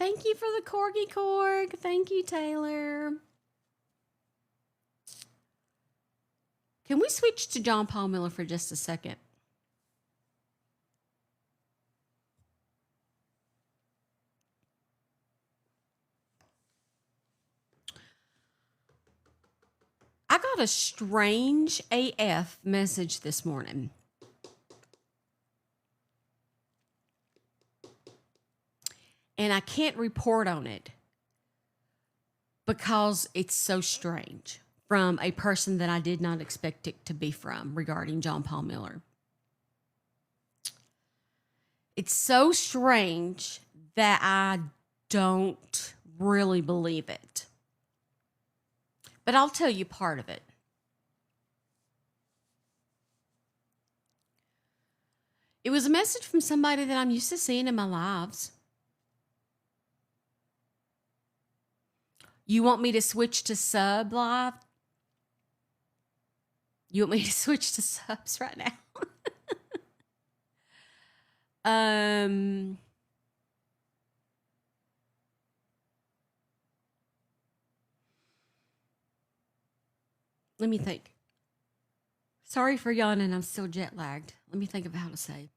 Thank you for the corgi corg. Thank you, Taylor. Can we switch to John Paul Miller for just a second? I got a strange AF message this morning. And I can't report on it because it's so strange from a person that I did not expect it to be from regarding John Paul Miller. It's so strange that I don't really believe it. But I'll tell you part of it. It was a message from somebody that I'm used to seeing in my lives. You want me to switch to sub live? You want me to switch to subs right now? Let me think. Sorry for yawning. I'm still jet lagged. Let me think of how to say.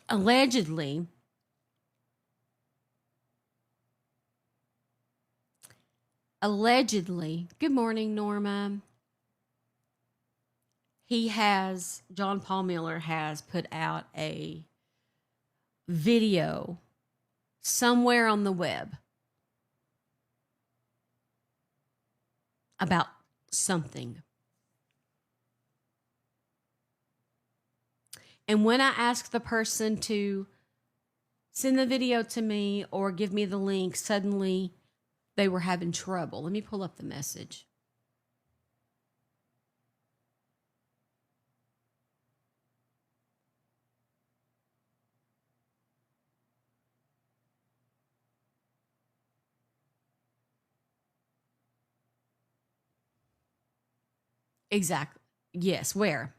Allegedly, good morning, Norma. John Paul Miller has put out a video somewhere on the web about something. And when I asked the person to send the video to me or give me the link, suddenly they were having trouble. Let me pull up the message. Exactly. Yes, where?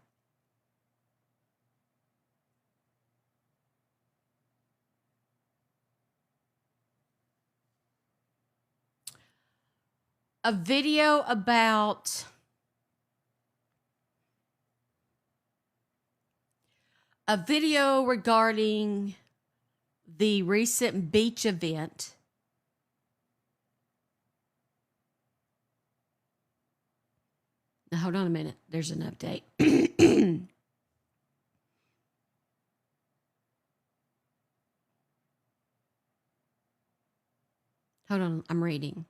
A video regarding the recent beach event. Now, hold on a minute. There's an update. Hold on. I'm reading.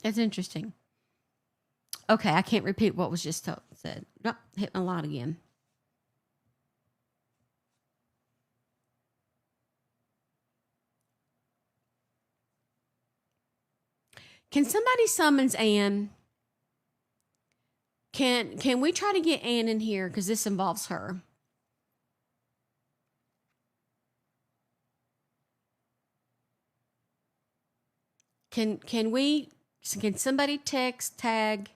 That's interesting. Okay, I can't repeat what was just said. Oh, hit my lot again. Can somebody summons Ann? Can we try to get Ann in here because this involves her? Can somebody text, tag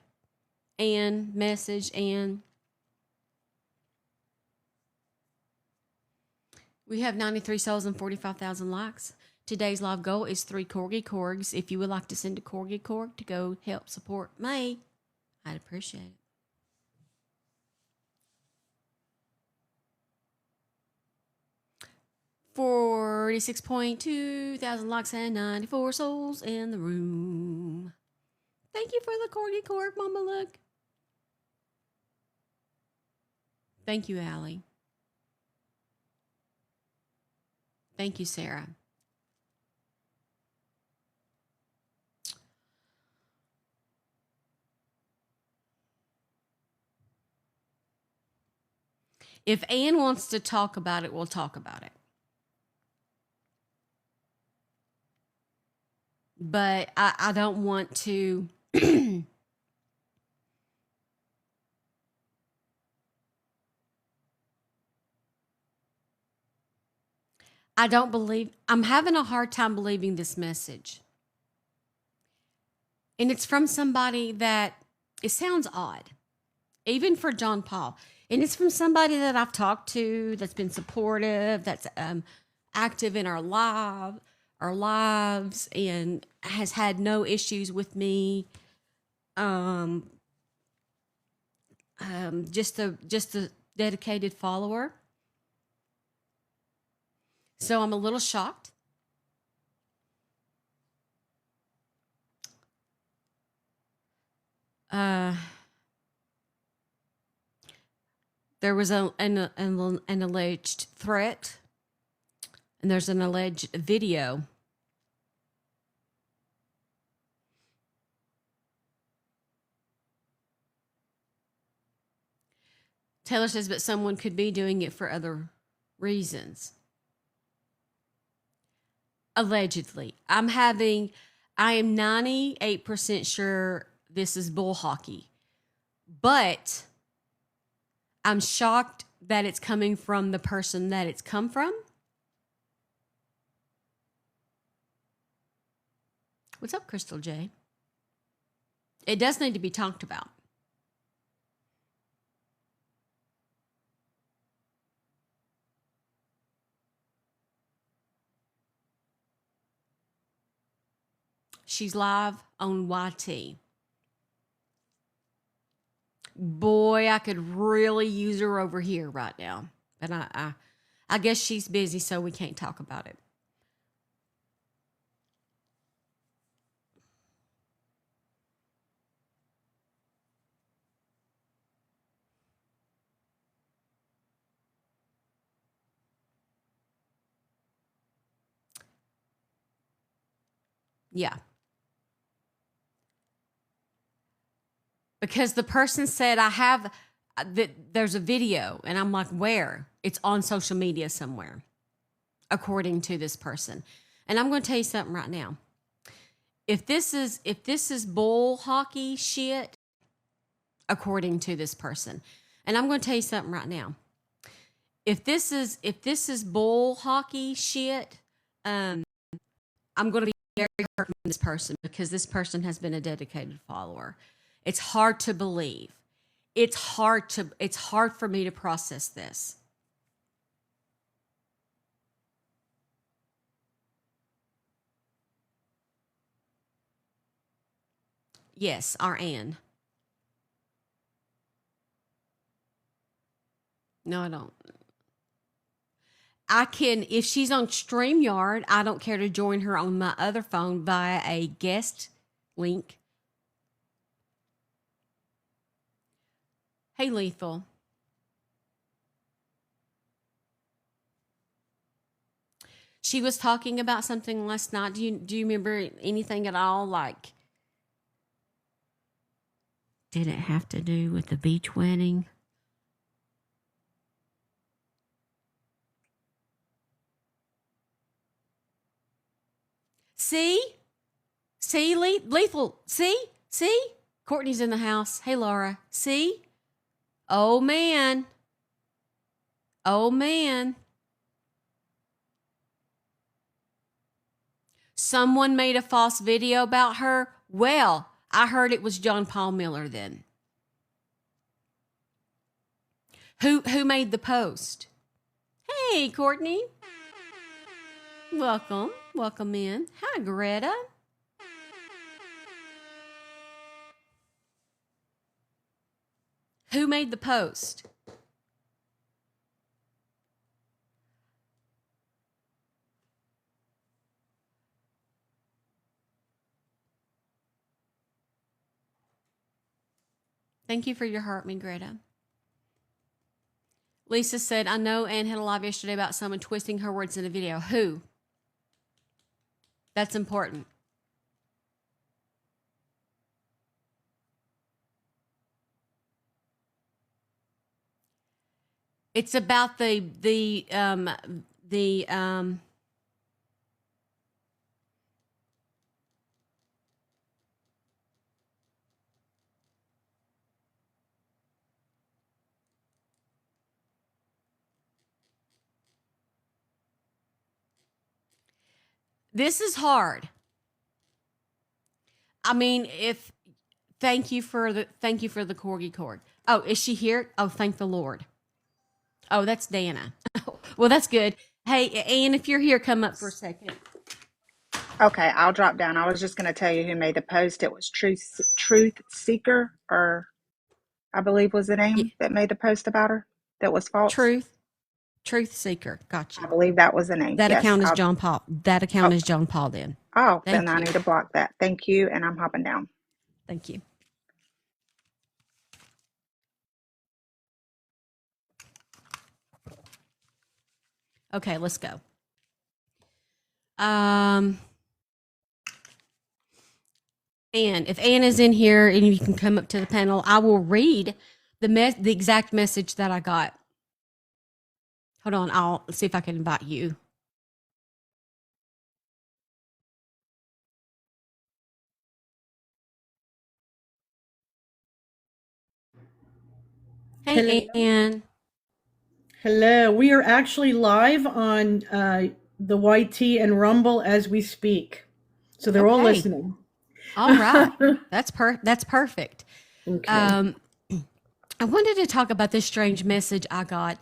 Ann, message Ann? We have 93 souls and 45,000 likes. Today's live goal is 3 corgi corgs. If you would like to send a corgi corg to go help support me, I'd appreciate it. $46.2 thousand likes and 94 souls in the room. Thank you for the corgi corg, Mama Look. Thank you, Allie. Thank you, Sarah. If Ann wants to talk about it, we'll talk about it. But I don't want to. I'm having a hard time believing this message. And it's from somebody that, it sounds odd, even for John Paul. And it's from somebody that I've talked to, that's been supportive, that's active in our lives, and has had no issues with me. Just a dedicated follower. So I'm a little shocked. There was an alleged threat, and there's an alleged video. Taylor says, but someone could be doing it for other reasons. Allegedly. I am 98% sure this is bull hockey, but I'm shocked that it's coming from the person that it's come from. What's up, Crystal J? It does need to be talked about. She's live on YT. Boy, I could really use her over here right now. But I guess she's busy, so we can't talk about it. Yeah. Because the person said, there's a video, and I'm like, where? It's on social media somewhere, according to this person. And I'm going to tell you something right now. If this is bull hockey shit, according to this person, and I'm going to tell you something right now. If this is bull hockey shit, I'm going to be very hurt from this person, because this person has been a dedicated follower. It's hard to believe. It's hard for me to process this. Yes, our Ann. No, I don't. I can, if she's on StreamYard, I don't care to join her on my other phone via a guest link. Hey, Lethal. She was talking about something last night. Do you remember anything at all? Like, did it have to do with the beach wedding? See, Lethal. See. Courtney's in the house. Hey, Laura. See. Oh man. Someone made a false video about her. Well, I heard it was John Paul Miller then. Who made the post? Hey, Courtney. Welcome in. Hi, Greta. Who made the post? Thank you for your heart, me, Greta. Lisa said, I know Ann had a live yesterday about someone twisting her words in a video. Who? That's important. It's about the This is hard. I mean, thank you for the corgi cord. Oh, is she here? Oh, thank the Lord. Oh, that's Dana. Well, that's good. Hey, Ann, if you're here, come up for a second. Okay, I'll drop down. I was just going to tell you who made the post. It was Truth Seeker, or I believe was the Yeah, name that made the post about her that was false. truth seeker. Got I you. believe that was the name. That Yes. account is John Paul. That account Oh, is John Paul. Then, oh, then thank I you, need to block that. Thank you, and I'm hopping down. thank you. Okay, let's go. And if Ann is in here and you can come up to the panel, I will read the exact message that I got. Hold on, I'll see if I can invite you. Hello. Hey, Ann. Hello. We are actually live on the YT and Rumble as we speak. So they're all Okay. listening. All right. That's perfect. Okay. I wanted to talk about this strange message I got.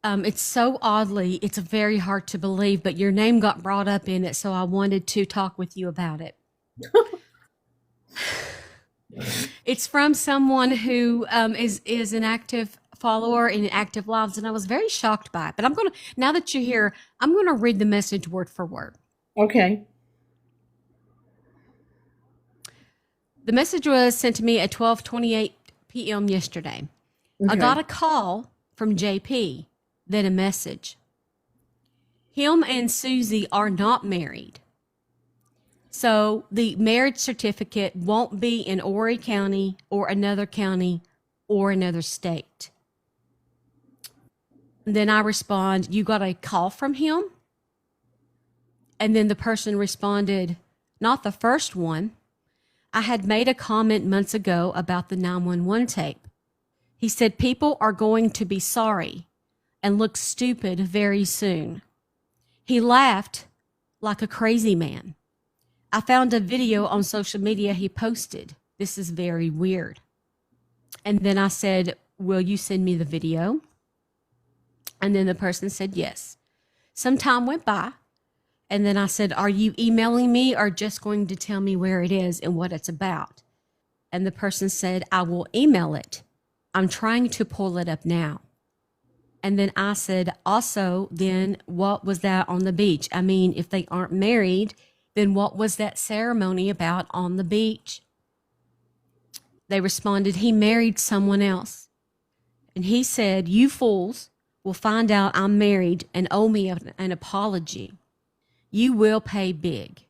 It's so it's very hard to believe, but your name got brought up in it, so I wanted to talk with you about it. It's from someone who is an active follower in active lives, and I was very shocked by it. But now that you're here, I'm gonna read the message word for word. Okay. The message was sent to me at 12:28 p.m. yesterday. I got a call from JP, then a message. Him and Suzie are not married. So the marriage certificate won't be in Horry County or another county or another state. And then I respond, you got a call from him? And then the person responded, not the first one. I had made a comment months ago about the 911 tape. He said people are going to be sorry and look stupid very soon. He laughed like a crazy man. I found a video on social media he posted. This is very weird. And then I said, will you send me the video? And then the person said, yes. Some time went by. And then I said, are you emailing me or just going to tell me where it is and what it's about? And the person said, I will email it. I'm trying to pull it up now. And then I said, also, then what was that on the beach? I mean, if they aren't married, then what was that ceremony about on the beach? They responded, he married someone else. And he said, you fools will find out I'm married and owe me an apology. You will pay big.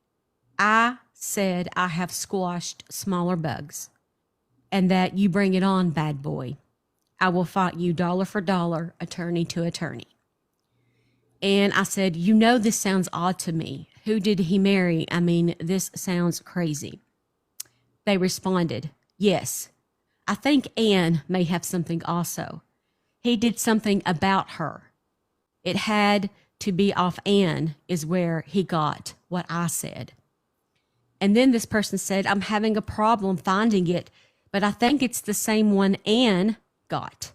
I said I have squashed smaller bugs and that you bring it on, bad boy. I will fight you dollar for dollar, attorney to attorney. And I said, you know, this sounds odd to me. Who did he marry? I mean, this sounds crazy. They responded, yes. I think Ann may have something also. He did something about her. It had to be off Ann is where he got what I said. And then this person said, I'm having a problem finding it, but I think it's the same one Ann got.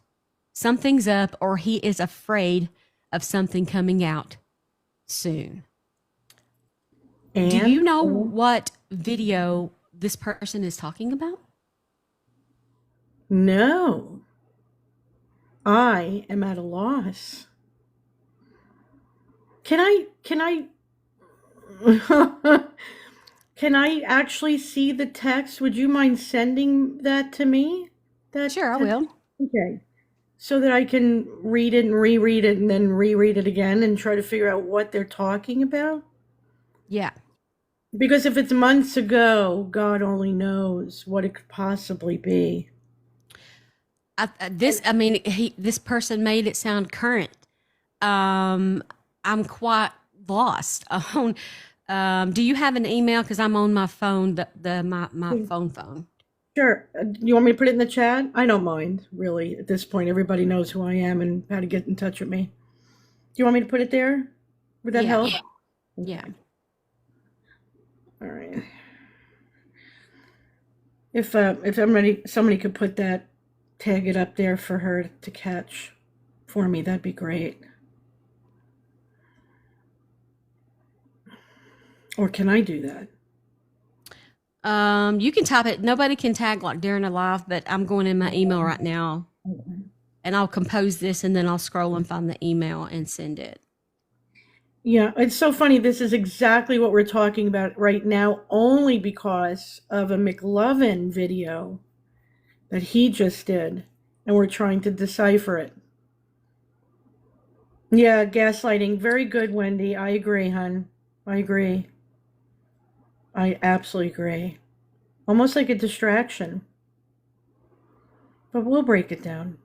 Something's up or he is afraid of something coming out soon. And do you know what video this person is talking about? No. I am at a loss. Can I can I actually see the text? Would you mind sending that to me? Sure, I will. Okay. So that I can read it and reread it and then reread it again and try to figure out what they're talking about? Yeah. Because if it's months ago, God only knows what it could possibly be. This person made it sound current. I'm quite lost on. Do you have an email? Because I'm on my phone, my phone. Sure. You want me to put it in the chat? I don't mind, really. At this point, everybody knows who I am and how to get in touch with me. Do you want me to put it there? Would that help? Yeah. Okay. All right. If somebody could put that, tag it up there for her to catch for me, that'd be great. Or can I do that? You can type it. Nobody can tag like during a live, but I'm going in my email right now, and I'll compose this, and then I'll scroll and find the email and send it. Yeah, it's so funny. This is exactly what we're talking about right now, only because of a McLovin video that he just did, and we're trying to decipher it. Yeah, gaslighting. Very good, Wendy. I agree, hon. I agree. I absolutely agree. Almost like a distraction. But we'll break it down.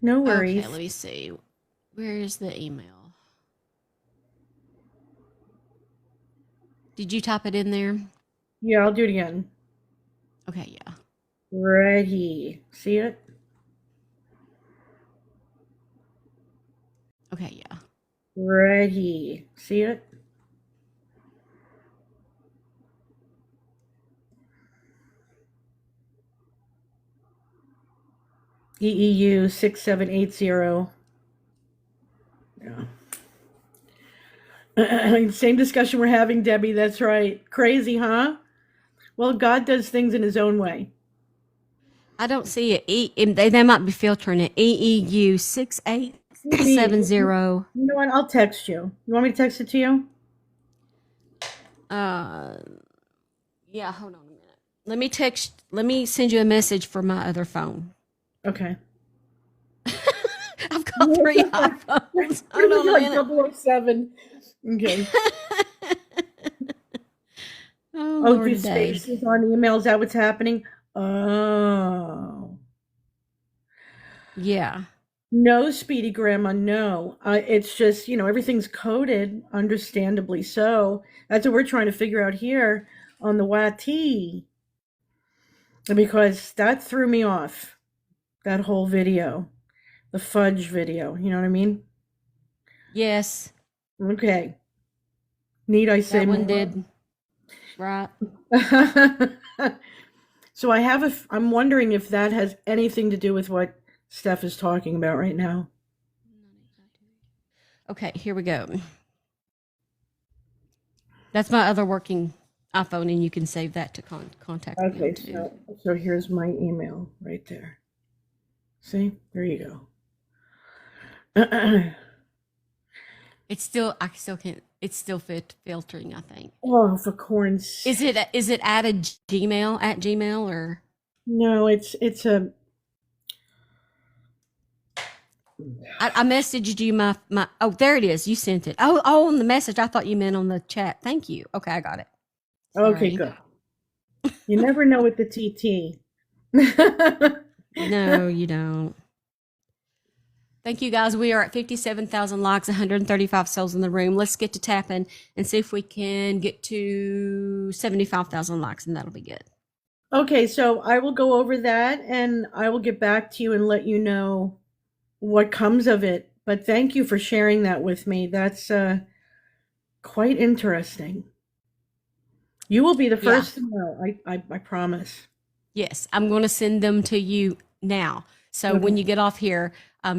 No worries. Okay, let me see. Where is the email? Did you type it in there? Yeah, I'll do it again. Okay, yeah. Ready. See it? Okay, yeah. Ready. See it? EEU 6780. Yeah. Same discussion we're having, Debbie. That's right. Crazy, huh? Well, God does things in his own way. I don't see it. They might be filtering it. EEU 6870. You know what? I'll text you. You want me to text it to you? Yeah, hold on a minute. Let me send you a message for my other phone. Okay. I've got 3 iPhones. Hold on a minute. 007. Okay. Oh, Oh, Lord, do spaces on email? Is that what's happening? Oh. Yeah. No, Speedy Grandma, no. It's just, everything's coded, understandably so. That's what we're trying to figure out here on the YT. Because that threw me off, that whole video, the fudge video. You know what I mean? Yes. Okay. Need I say That one more? did. Right. So I'm wondering if that has anything to do with what Steph is talking about right now. Okay, here we go. That's my other working iPhone, and you can save that to contact me on too. So here's my email right there. See? There you go. It's still, I still can't, it's still filtering, I think. Oh, for corn's sake. Is it at Gmail or? No, it's a. I messaged you my, oh, there it is. You sent it. Oh, on the message. I thought you meant on the chat. Thank you. Okay, I got it. Sorry. Okay, good. You never know with the TT. No, you don't. Thank you, guys. We are at 57,000 likes, 135 souls in the room. Let's get to tapping and see if we can get to 75,000 likes, and that'll be good. Okay, so I will go over that, and I will get back to you and let you know what comes of it. But thank you for sharing that with me. That's quite interesting. You will be the first to know. I promise. Yes, I'm going to send them to you now. So when you get off here,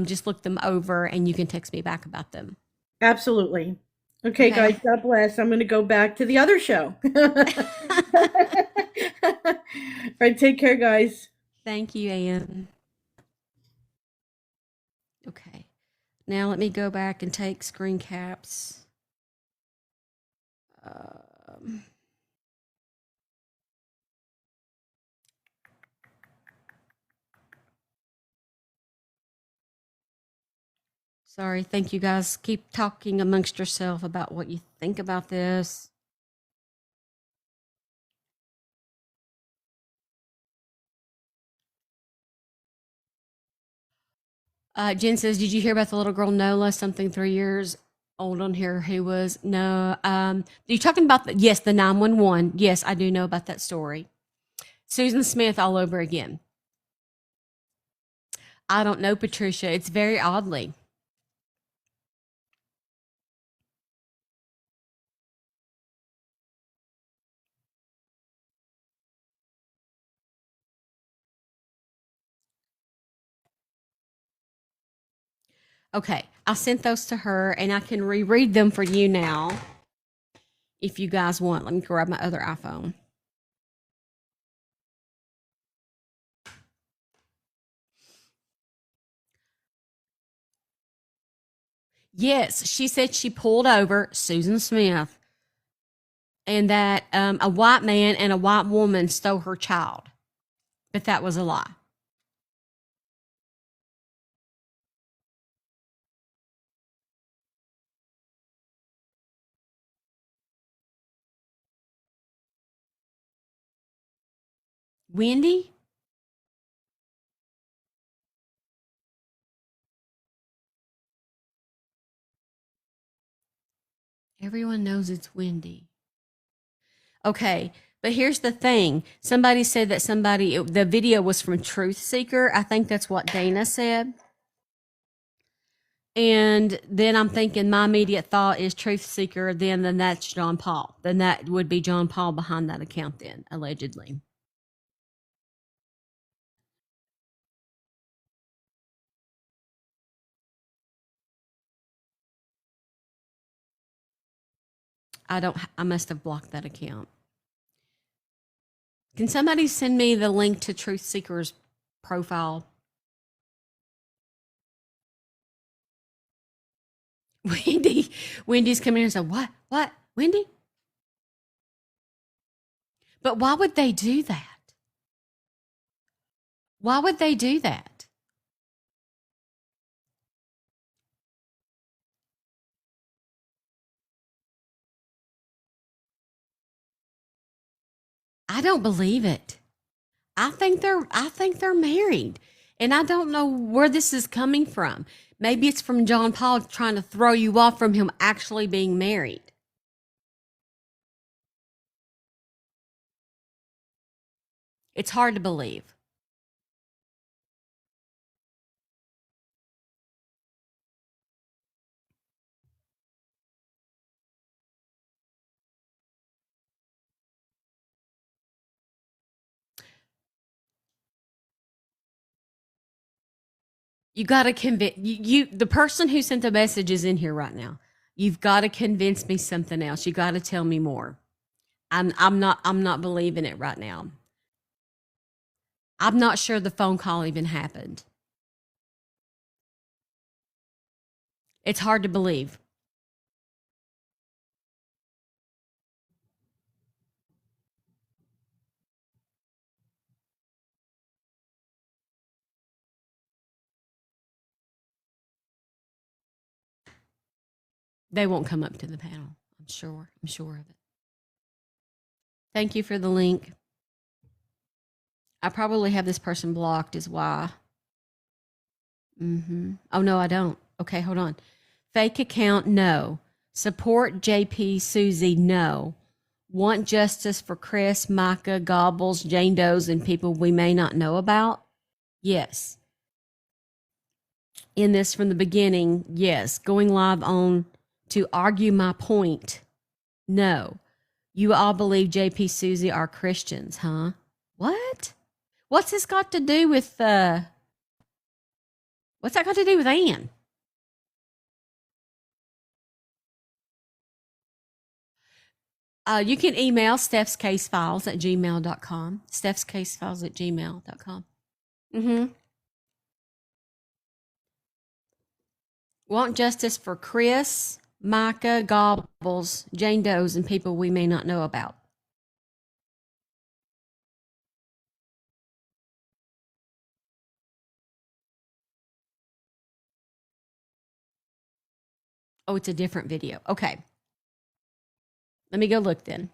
just look them over and you can text me back about them. Absolutely. Okay, guys, God bless. I'm going to go back to the other show. All right, take care, guys. Thank you, Ann. Okay. Now let me go back and take screen caps. Sorry. Thank you, guys. Keep talking amongst yourself about what you think about this. Jen says, did you hear about the little girl Nola, something 3 years old on here who was, no, you're talking about, yes, the 911. Yes, I do know about that story. Susan Smith all over again. I don't know, Patricia. It's very oddly. Okay, I sent those to her, and I can reread them for you now if you guys want. Let me grab my other iPhone. Yes, she said she pulled over Susan Smith and that a white man and a white woman stole her child, but that was a lie. Wendy? Everyone knows it's Wendy. Okay, but here's the thing. Somebody said that the video was from Truth Seeker. I think that's what Dana said. And then I'm thinking my immediate thought is Truth Seeker, then that's John Paul. Then that would be John Paul behind that account then, allegedly. I must have blocked that account. Can somebody send me the link to Truth Seeker's profile? Wendy's coming in and said, What? Wendy? But why would they do that? Why would they do that? I don't believe it. I think they're married. And I don't know where this is coming from. Maybe it's from John Paul trying to throw you off from him actually being married. It's hard to believe. You got to convince the person who sent the message is in here right now. You've got to convince me something else. You got to tell me more. I'm not believing it right now. I'm not sure the phone call even happened. It's hard to believe. They won't come up to the panel. I'm sure. I'm sure of it. Thank you for the link. I probably have this person blocked is why. Oh, no, I don't. Okay, hold on. Fake account, no. Support JP Suzie, no. Want justice for Chris, Mica, Gobbles, Jane Does, and people we may not know about? Yes. In this from the beginning, yes. Going live on to argue my point, no. You all believe JP Suzie are Christians, huh? What? What's this got to do with what's that got to do with Ann? You can email stephscasefiles@gmail.com. Stephscasefiles@gmail.com. Mm-hmm. Want justice for Chris, Mica, Gobbles, Jane Does, and people we may not know about. Oh, it's a different video. Okay. Let me go look then.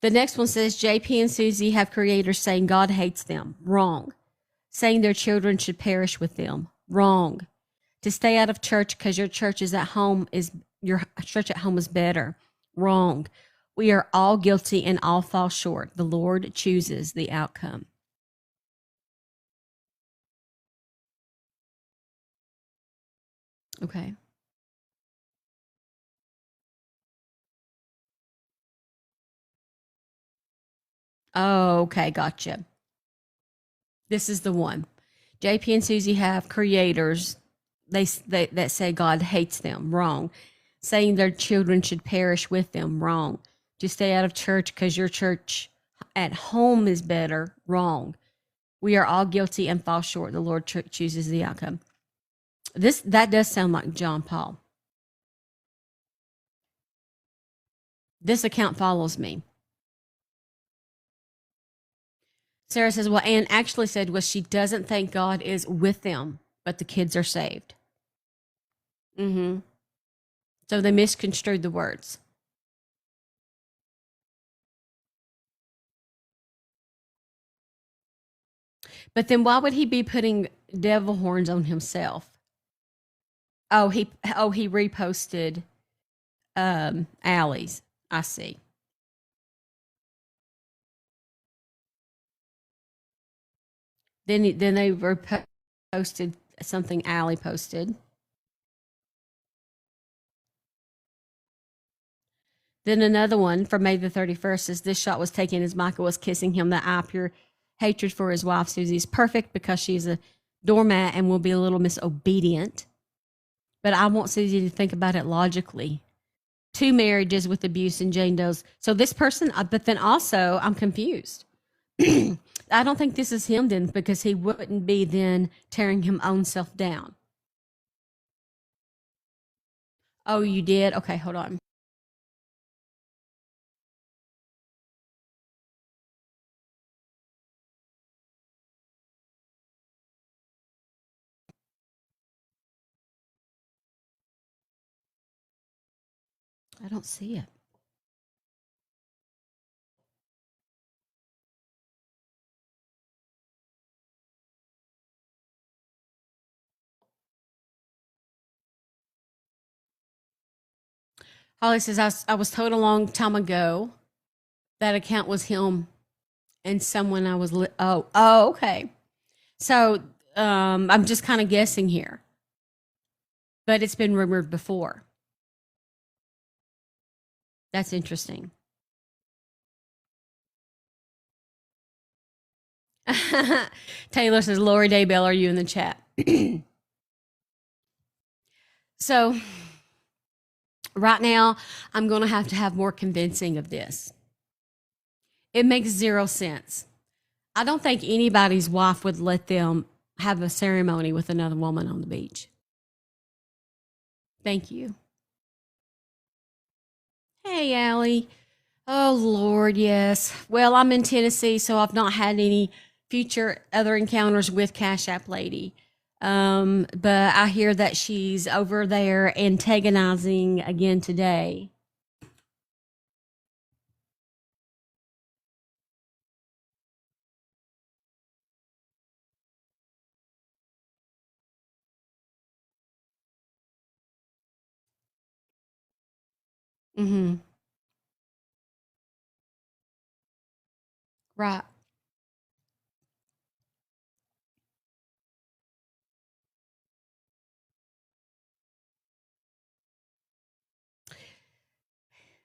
The next one says JP and Suzie have creators saying God hates them. Wrong. Saying their children should perish with them. Wrong. To stay out of church because your church is at home is your church at home is better. Wrong. We are all guilty and all fall short. The Lord chooses the outcome. Okay. Oh, okay, gotcha. This is the one. JP and Susie have creators they that say God hates them. Wrong. Saying their children should perish with them. Wrong. To stay out of church because your church at home is better. Wrong. We are all guilty and fall short. The Lord chooses the outcome. That does sound like John Paul. This account follows me. Sarah says, well, Anne actually said, well, she doesn't think God is with them, but the kids are saved. Mm-hmm. So they misconstrued the words. But then why would he be putting devil horns on himself? He reposted Allie's. I see. Then they reposted something Allie posted. Then another one from May the 31st says this shot was taken as Michael was kissing him. The eye pure hatred for his wife Susie is perfect because she's a doormat and will be a little misobedient. But I want Susie to think about it logically. 2 marriages with abuse and Jane Doe's. So this person, but then also I'm confused. I don't think this is him then because he wouldn't be then tearing his own self down. Oh, you did? Okay, hold on. I don't see it. Holly says, I was told a long time ago that account was him and someone I was, okay. So I'm just kind of guessing here, but it's been rumored before. That's interesting. Taylor says, Lori Daybell, are you in the chat? So right now, I'm going to have more convincing of this. It makes 0 sense. I don't think anybody's wife would let them have a ceremony with another woman on the beach. Thank you. Hey, Allie. Oh, Lord, yes. Well, I'm in Tennessee, so I've not had any future other encounters with Cash App Lady. But I hear that she's over there antagonizing again today. Mm-hmm. Right.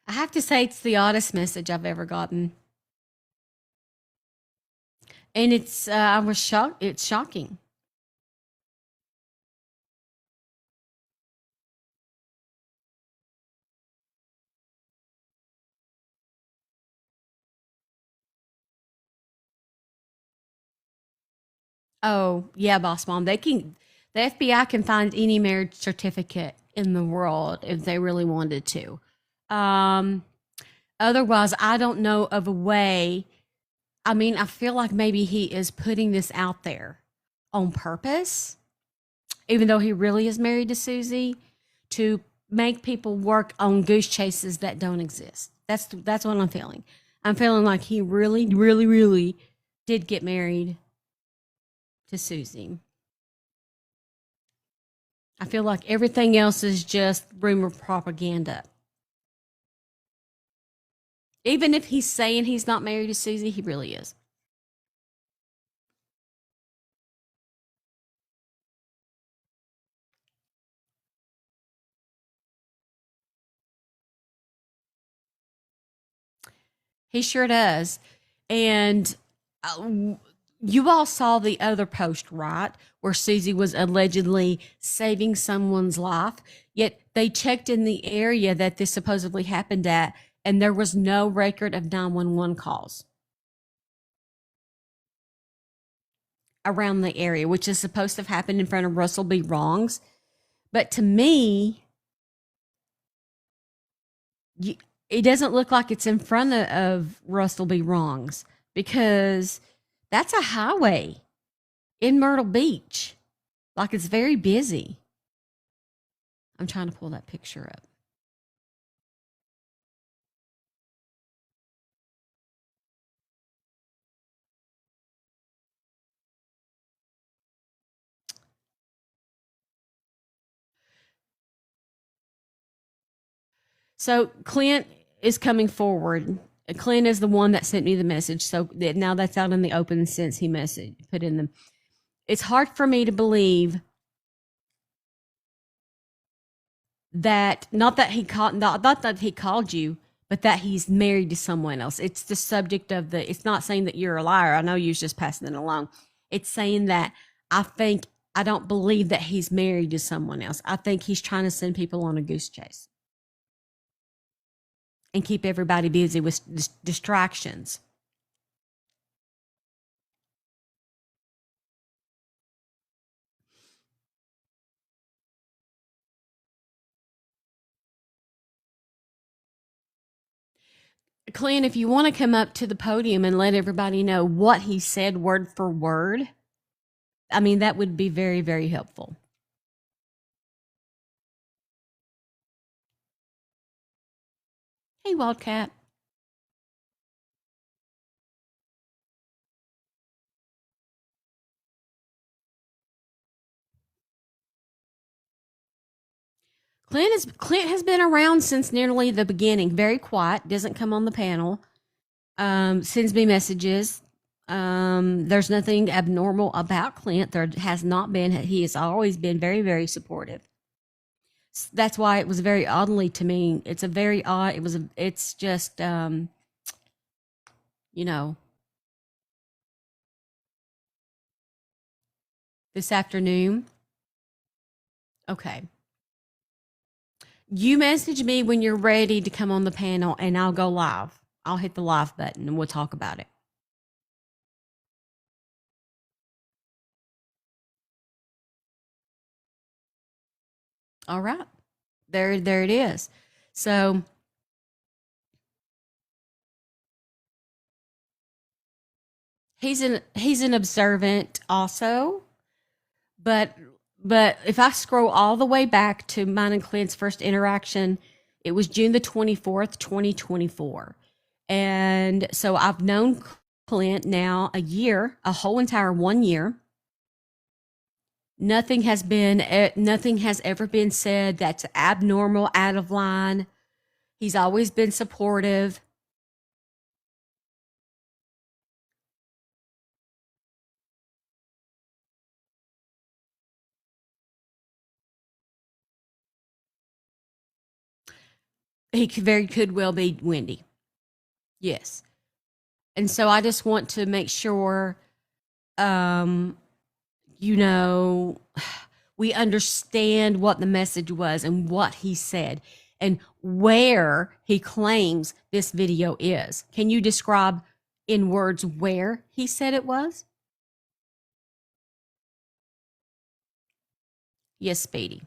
I have to say it's the oddest message I've ever gotten. And it's I was shocked. It's shocking. Oh, yeah, boss mom. The FBI can find any marriage certificate in the world if they really wanted to. Um, Otherwise, I don't know of a way. I mean, I feel like maybe he is putting this out there on purpose, even though he really is married to Susie, to make people work on goose chases that don't exist. That's what I'm feeling. I'm feeling like he really, really, really did get married to Susie. I feel like everything else is just rumor propaganda. Even if he's saying he's not married to Susie, he really is. He sure does. And You all saw the other post, right? Where Suzie was allegedly saving someone's life, yet they checked in the area that this supposedly happened at, and there was no record of 911 calls around the area, which is supposed to have happened in front of Russell B. Wrongs. But to me, it doesn't look like it's in front of Russell B. Wrongs, because that's a highway in Myrtle Beach. Like, it's very busy. I'm trying to pull that picture up. So Clint is coming forward. Clint is the one that sent me the message. So now that's out in the open since he put in them. It's hard for me to believe that not that he called you, but that he's married to someone else. It's the subject of it's not saying that you're a liar. I know you're just passing it along. It's saying that I don't believe that he's married to someone else. I think he's trying to send people on a goose chase and keep everybody busy with distractions. Clint, if you want to come up to the podium and let everybody know what he said word for word, I mean, that would be very, very helpful. Hey, Wildcat. Clint has been around since nearly the beginning. Very quiet, doesn't come on the panel, sends me messages. There's nothing abnormal about Clint. There has not been. He has always been very, very supportive. That's why it was very oddly to me. It's a very odd. It's just, you know, this afternoon. Okay. You message me when you're ready to come on the panel, and I'll go live. I'll hit the live button and we'll talk about it. All right. There it is. So he's an observant also, but if I scroll all the way back to mine and Clint's first interaction, it was June the 24th, 2024. And so I've known Clint now a whole entire 1 year. Nothing has ever been said that's abnormal, out of line. He's always been supportive. He could well be Wendy. Yes. And so I just want to make sure, you know, we understand what the message was and what he said and where he claims this video is. Can you describe in words where he said it was? Yes, Speedy.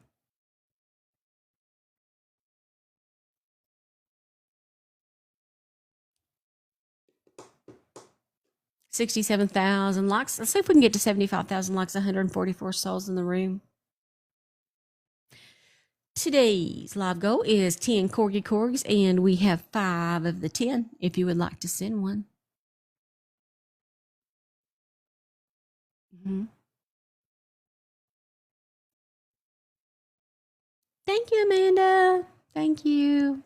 $67,000 likes. Let's see if we can get to 75,000 likes. 144 souls in the room. Today's live goal is 10 corgi corgs, and we have 5 of the 10 if you would like to send one. Thank you, Amanda. Thank you.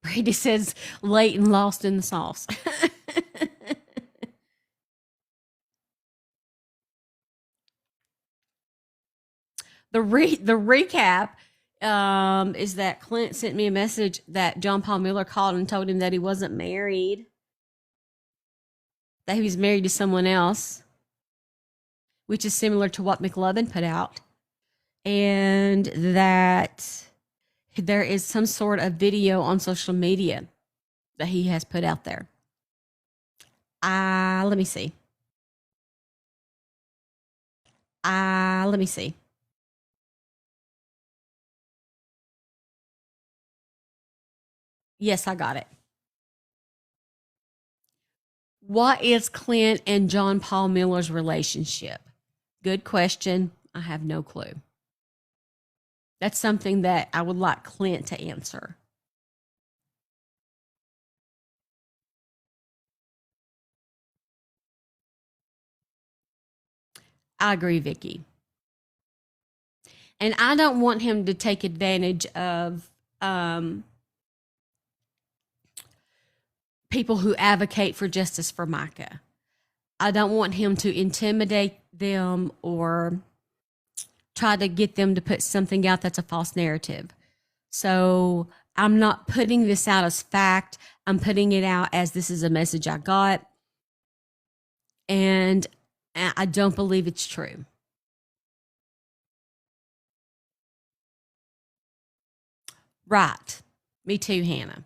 Brady says late and lost in the sauce. The recap is that Clint sent me a message that John Paul Miller called and told him that he wasn't married. that he was married to someone else, which is similar to what McLovin put out, and that there is some sort of video on social media that he has put out there. Let me see. Let me see. Yes, I got it. What is Clint and John Paul Miller's relationship? Good question. I have no clue. That's something that I would like Clint to answer. I agree, Vicky. And I don't want him to take advantage of people who advocate for justice for Mica. I don't want him to intimidate them or try to get them to put something out that's a false narrative. So I'm not putting this out as fact. I'm putting it out as this is a message I got. And I don't believe it's true. Right. Me too, Hannah.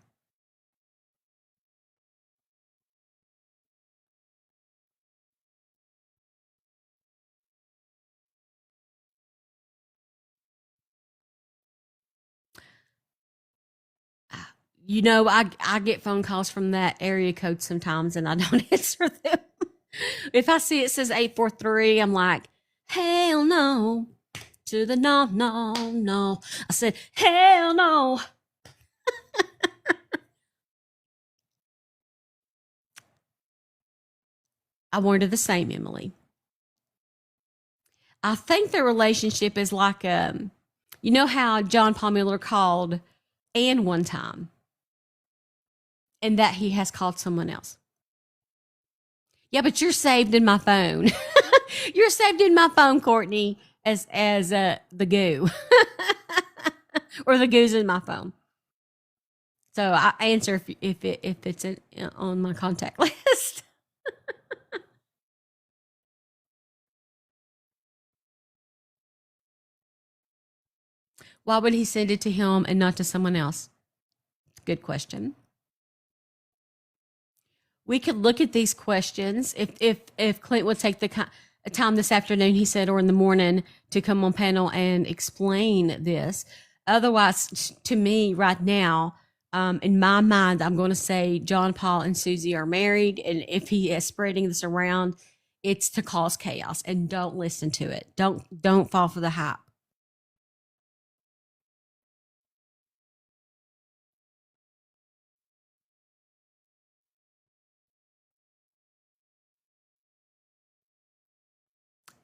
You know, I get phone calls from that area code sometimes and I don't answer them. If I see it says 843, I'm like, hell no. To the no, no, no. I said, hell no. I wanted the same, Emily. I think the relationship is like, you know how John Paul Miller called Ann one time, and that he has called someone else. Yeah, but you're saved in my phone. You're saved in my phone, Courtney, as the goo, or the goo's in my phone. So I answer if it's on my contact list. Why would he send it to him and not to someone else? Good question. We could look at these questions if Clint would take the time this afternoon, he said, or in the morning, to come on panel and explain this. Otherwise, to me right now, in my mind, I'm going to say John Paul and Suzie are married, and if he is spreading this around, it's to cause chaos. And don't listen to it. Don't fall for the hype.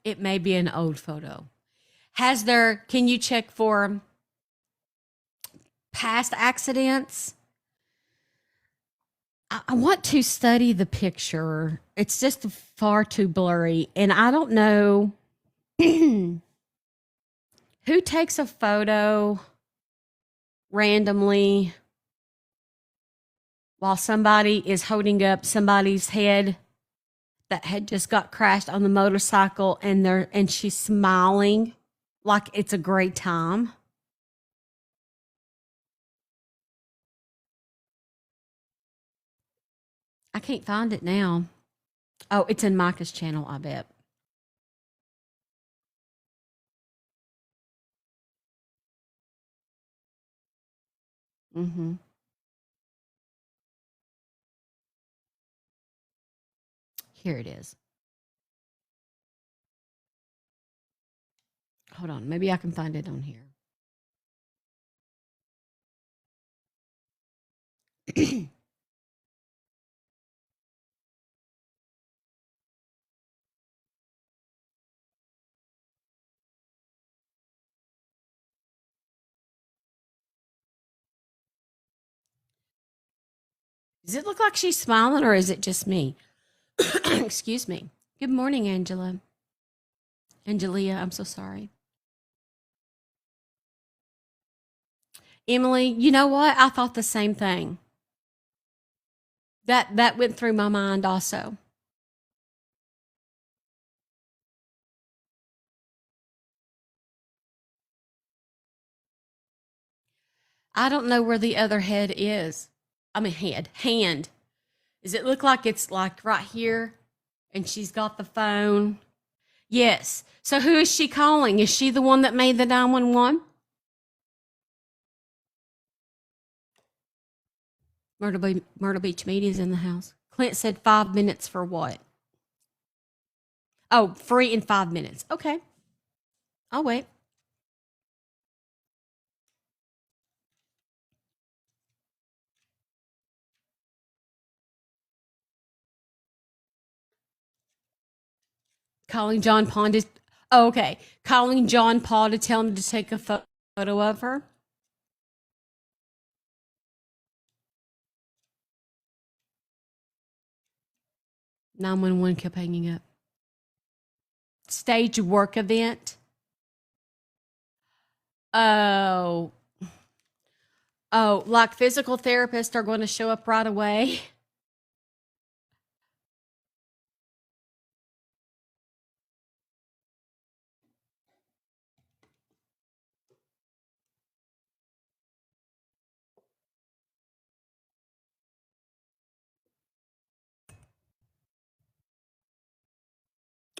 It may be an old photo. Can you check for past accidents? I want to study the picture. It's just far too blurry. And I don't know who takes a photo randomly while somebody is holding up somebody's head that had just got crashed on the motorcycle, and she's smiling like it's a great time. I can't find it now. Oh, it's in Mica's channel, I bet. Mm-hmm. Here it is. Hold on. Maybe I can find it on here. Does it look like she's smiling, or is it just me? Excuse me. Good morning, Angela. Angelia, I'm so sorry. Emily, you know what? I thought the same thing. That went through my mind also. I don't know where the other head is. I mean, hand. Does it look like it's like right here and she's got the phone? Yes. So who is she calling? Is she the one that made the 911? Myrtle Beach Media's in the house. Clint said 5 minutes for what? Oh, free in 5 minutes. Okay. I'll wait. Calling John Paul to, oh, okay. Calling John Paul to tell him to take a photo of her. (911) kept hanging up. Stage work event. Oh, like physical therapists are going to show up right away.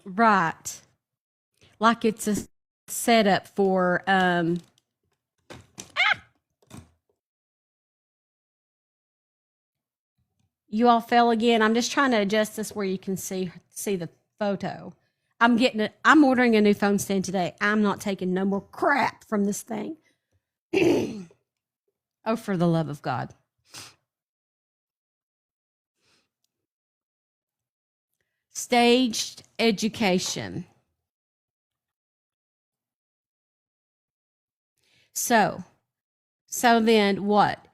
Right. Like it's a setup for you all fell again. I'm just trying to adjust this where you can see the photo. I'm ordering a new phone stand today. I'm not taking no more crap from this thing. Oh, for the love of God. Staged education. So then what?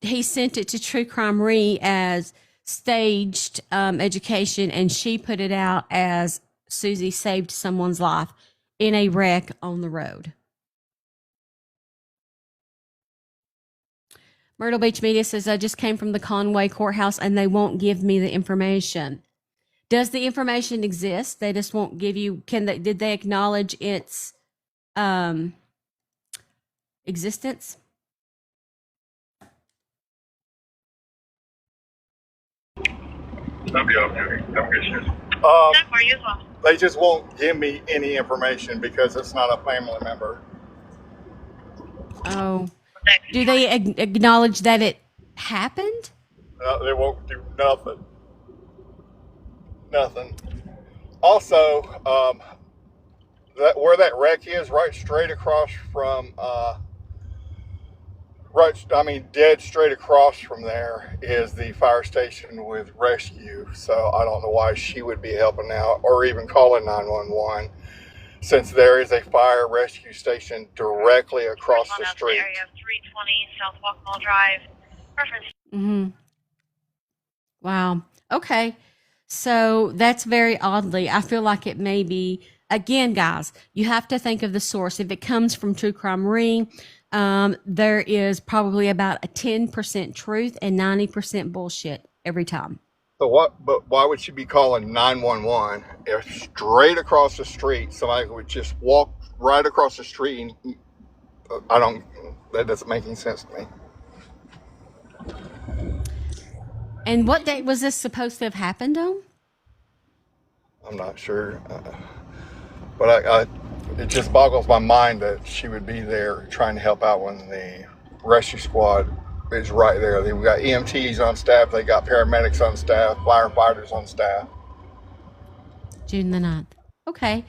He sent it to True Crime Re as staged education, and she put it out as Suzie saved someone's life in a wreck on the road. Myrtle Beach Media says, I just came from the Conway courthouse and they won't give me the information. Does the information exist? They just won't give you, did they acknowledge its existence? They just won't give me any information because it's not a family member. Oh. Do they acknowledge that it happened? They won't do nothing. Nothing. Also, where that wreck is, right straight across from, dead straight across from there is the fire station with rescue. So I don't know why she would be helping out or even calling 911, since there is a fire rescue station directly across the street. Area 320 South Walkmall Drive. Reference. Mm-hmm. Wow. Okay. So that's very oddly. I feel like it may be, again, guys, you have to think of the source. If it comes from True Crime Ring, there is probably about a 10% truth and 90% bullshit every time. So what? But why would she be calling 911 if straight across the street somebody would just walk right across the street? And that doesn't make any sense to me. And what date was this supposed to have happened on? I'm not sure, but it just boggles my mind that she would be there trying to help out when the rescue squad is right there. They've got EMTs on staff, they got paramedics on staff, firefighters on staff. June the 9th. Okay.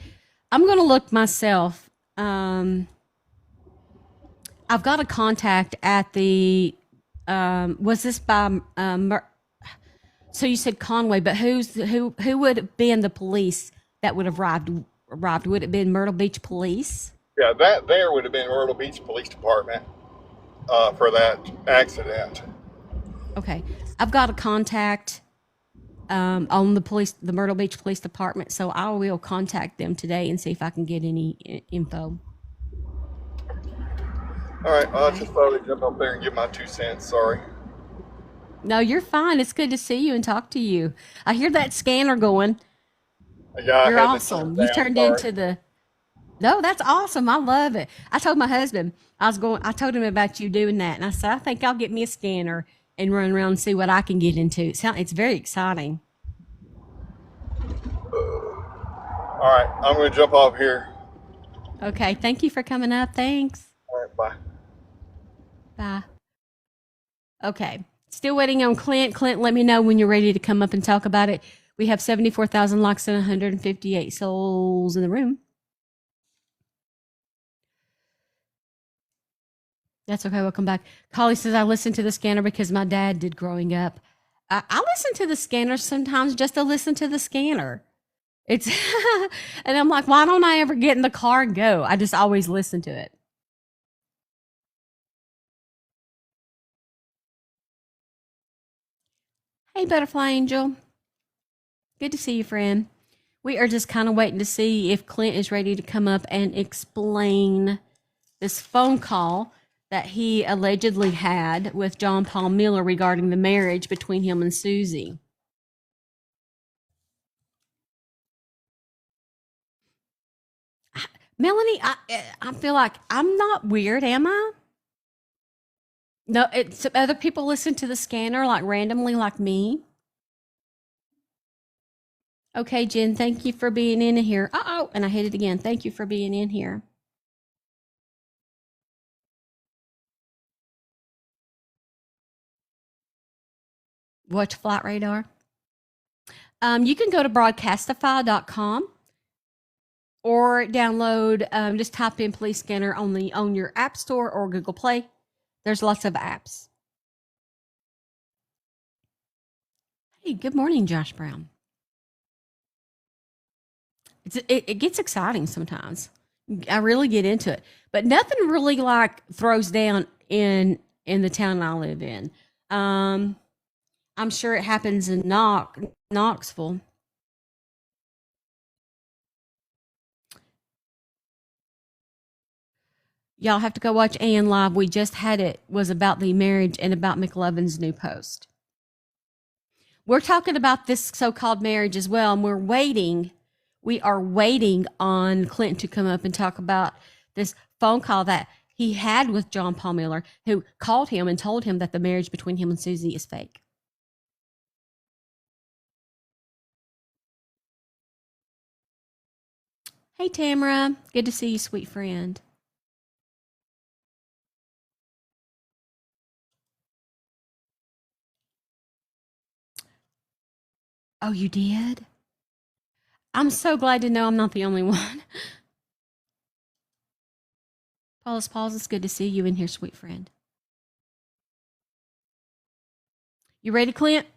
I'm going to look myself. I've got a contact at the, was this by, so you said Conway, but who would have been the police that would have arrived? Would it have been Myrtle Beach Police? Yeah, that there would have been Myrtle Beach Police Department for that accident. Okay. I've got a contact on the Myrtle Beach Police Department, so I will contact them today and see if I can get any info. All right, I just thought I'd jump up there and give my 2 cents. Sorry. No, you're fine. It's good to see you and talk to you. I hear that scanner going. Yeah, You're awesome. You turned into the No, that's awesome. I love it. I told my husband I told him about you doing that, and I said I think I'll get me a scanner and run around and see what I can get into. It's very exciting. All right, I'm going to jump off here. Okay, thank you for coming up. Thanks. All right, bye. Bye. Okay. Still waiting on Clint. Clint, let me know when you're ready to come up and talk about it. We have 74,000 likes and 158 souls in the room. That's okay. Welcome back. Collie says, I listen to the scanner because my dad did growing up. I listen to the scanner sometimes just to listen to the scanner. It's and I'm like, why don't I ever get in the car and go? I just always listen to it. Hey, Butterfly Angel. Good to see you, friend. We are just kind of waiting to see if Clint is ready to come up and explain this phone call that he allegedly had with John Paul Miller regarding the marriage between him and Suzie. Melanie, I feel like I'm not weird, am I? No, it's other people listen to the scanner like randomly like me. Okay, Jen, thank you for being in here. Uh-oh, and I hit it again. Thank you for being in here. Watch Flight Radar. You can go to broadcastify.com or download, just type in Police Scanner on your App Store or Google Play. There's lots of apps. Hey, good morning, Josh Brown. It gets exciting sometimes. I really get into it, but nothing really like throws down in the town I live in. I'm sure it happens in Knoxville. Y'all have to go watch Ann live. We just had it. Was about the marriage and about McLovin's new post. We're talking about this so-called marriage as well, and we are waiting on Clinton to come up and talk about this phone call that he had with John Paul Miller, who called him and told him that the marriage between him and Suzie is fake. Hey, Tamara. Good to see you, sweet friend. Oh, you did? I'm so glad to know I'm not the only one. Paulus, it's good to see you in here, sweet friend. You ready, Clint?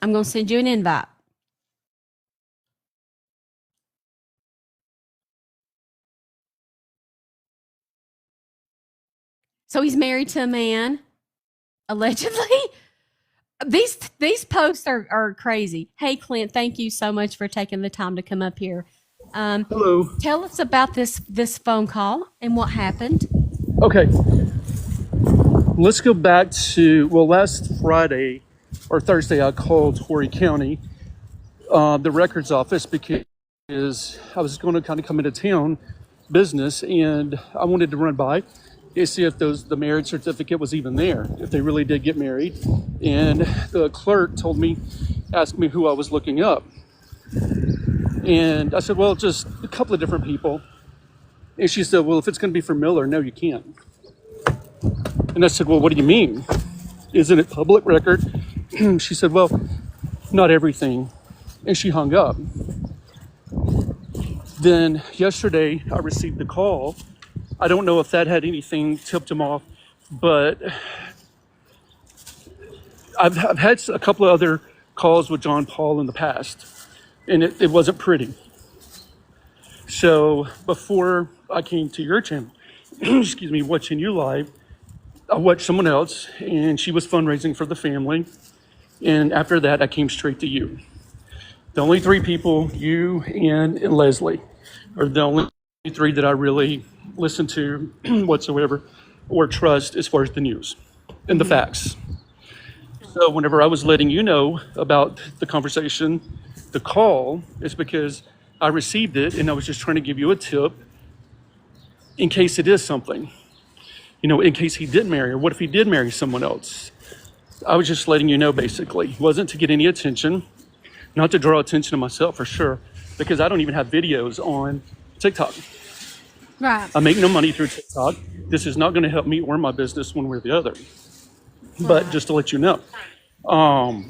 I'm going to send you an invite. So he's married to a man, allegedly. These posts are crazy. Hey, Clint, thank you so much for taking the time to come up here. Hello. Tell us about this phone call and what happened. Okay. Let's go back to, last Friday or Thursday, I called Horry County, the records office, because I was going to kind of come into town business, and I wanted to run by and see if the marriage certificate was even there, if they really did get married. And the clerk asked me who I was looking up. And I said, well, just a couple of different people. And she said, well, if it's going to be for Miller, no, you can't. And I said, well, what do you mean? Isn't it public record? She said, well, not everything. And she hung up. Then yesterday, I received the call. I don't know if that had anything tipped him off, but I've had a couple of other calls with John Paul in the past, and it wasn't pretty. So before I came to your channel, excuse me, watching you live, I watched someone else, and she was fundraising for the family. And after that, I came straight to you. The only three people, you, Ann, and Leslie, are the only three that I really listen to whatsoever or trust as far as the news and the facts. So whenever I was letting you know about the conversation, the call is because I received it and I was just trying to give you a tip in case it is something, in case he did marry her. What if he did marry someone else? I was just letting you know, basically. It wasn't to get any attention, not to draw attention to myself for sure, because I don't even have videos on TikTok. Right. I make no money through TikTok. This is not going to help me or my business one way or the other. But just to let you know, I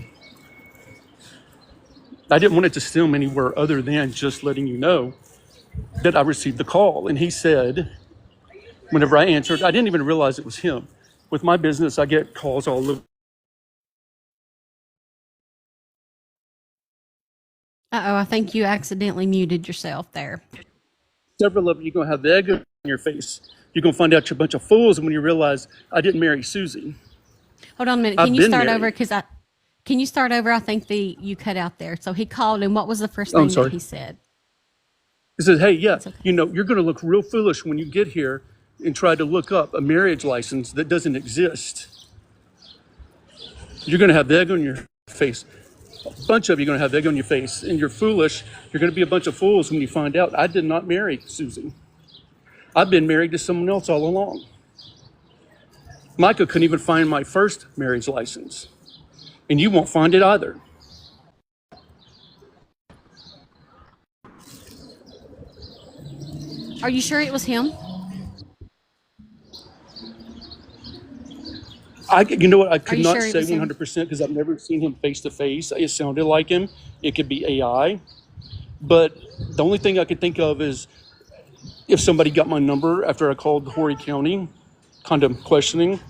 didn't want it to stem anywhere other than just letting you know that I received the call. And he said, whenever I answered, I didn't even realize it was him. With my business, I get calls all over. Uh-oh, I think you accidentally muted yourself there. Several of you are going to have the egg in your face. You're going to find out you're a bunch of fools when you realize I didn't marry Suzie. Hold on a minute. Can you start over? Can you start over? I think you cut out there. So he called, and what was the first thing that he said? He says, hey, yeah, okay. you're going to look real foolish when you get here and try to look up a marriage license that doesn't exist. You're going to have the egg on your face. A bunch of you are going to have egg on your face, and you're foolish. You're going to be a bunch of fools when you find out I did not marry Suzie. I've been married to someone else all along. Mica couldn't even find my first marriage license, and you won't find it either. Are you sure it was him? You know what? I could not sure say 100% because I've never seen him face to face. It sounded like him. It could be AI. But the only thing I could think of is if somebody got my number after I called Horry County, kind of questioning,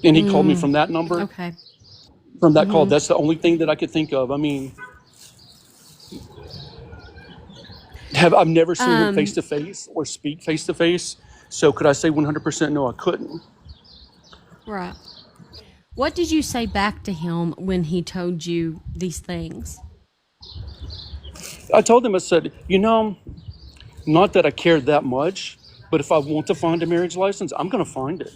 and he called me from that number. Okay. From that call, that's the only thing that I could think of. I mean, I've never seen him face to face or speak face to face. So could I say 100% no, I couldn't. Right. What did you say back to him when he told you these things? I told him, I said, not that I cared that much, but if I want to find a marriage license, I'm going to find it.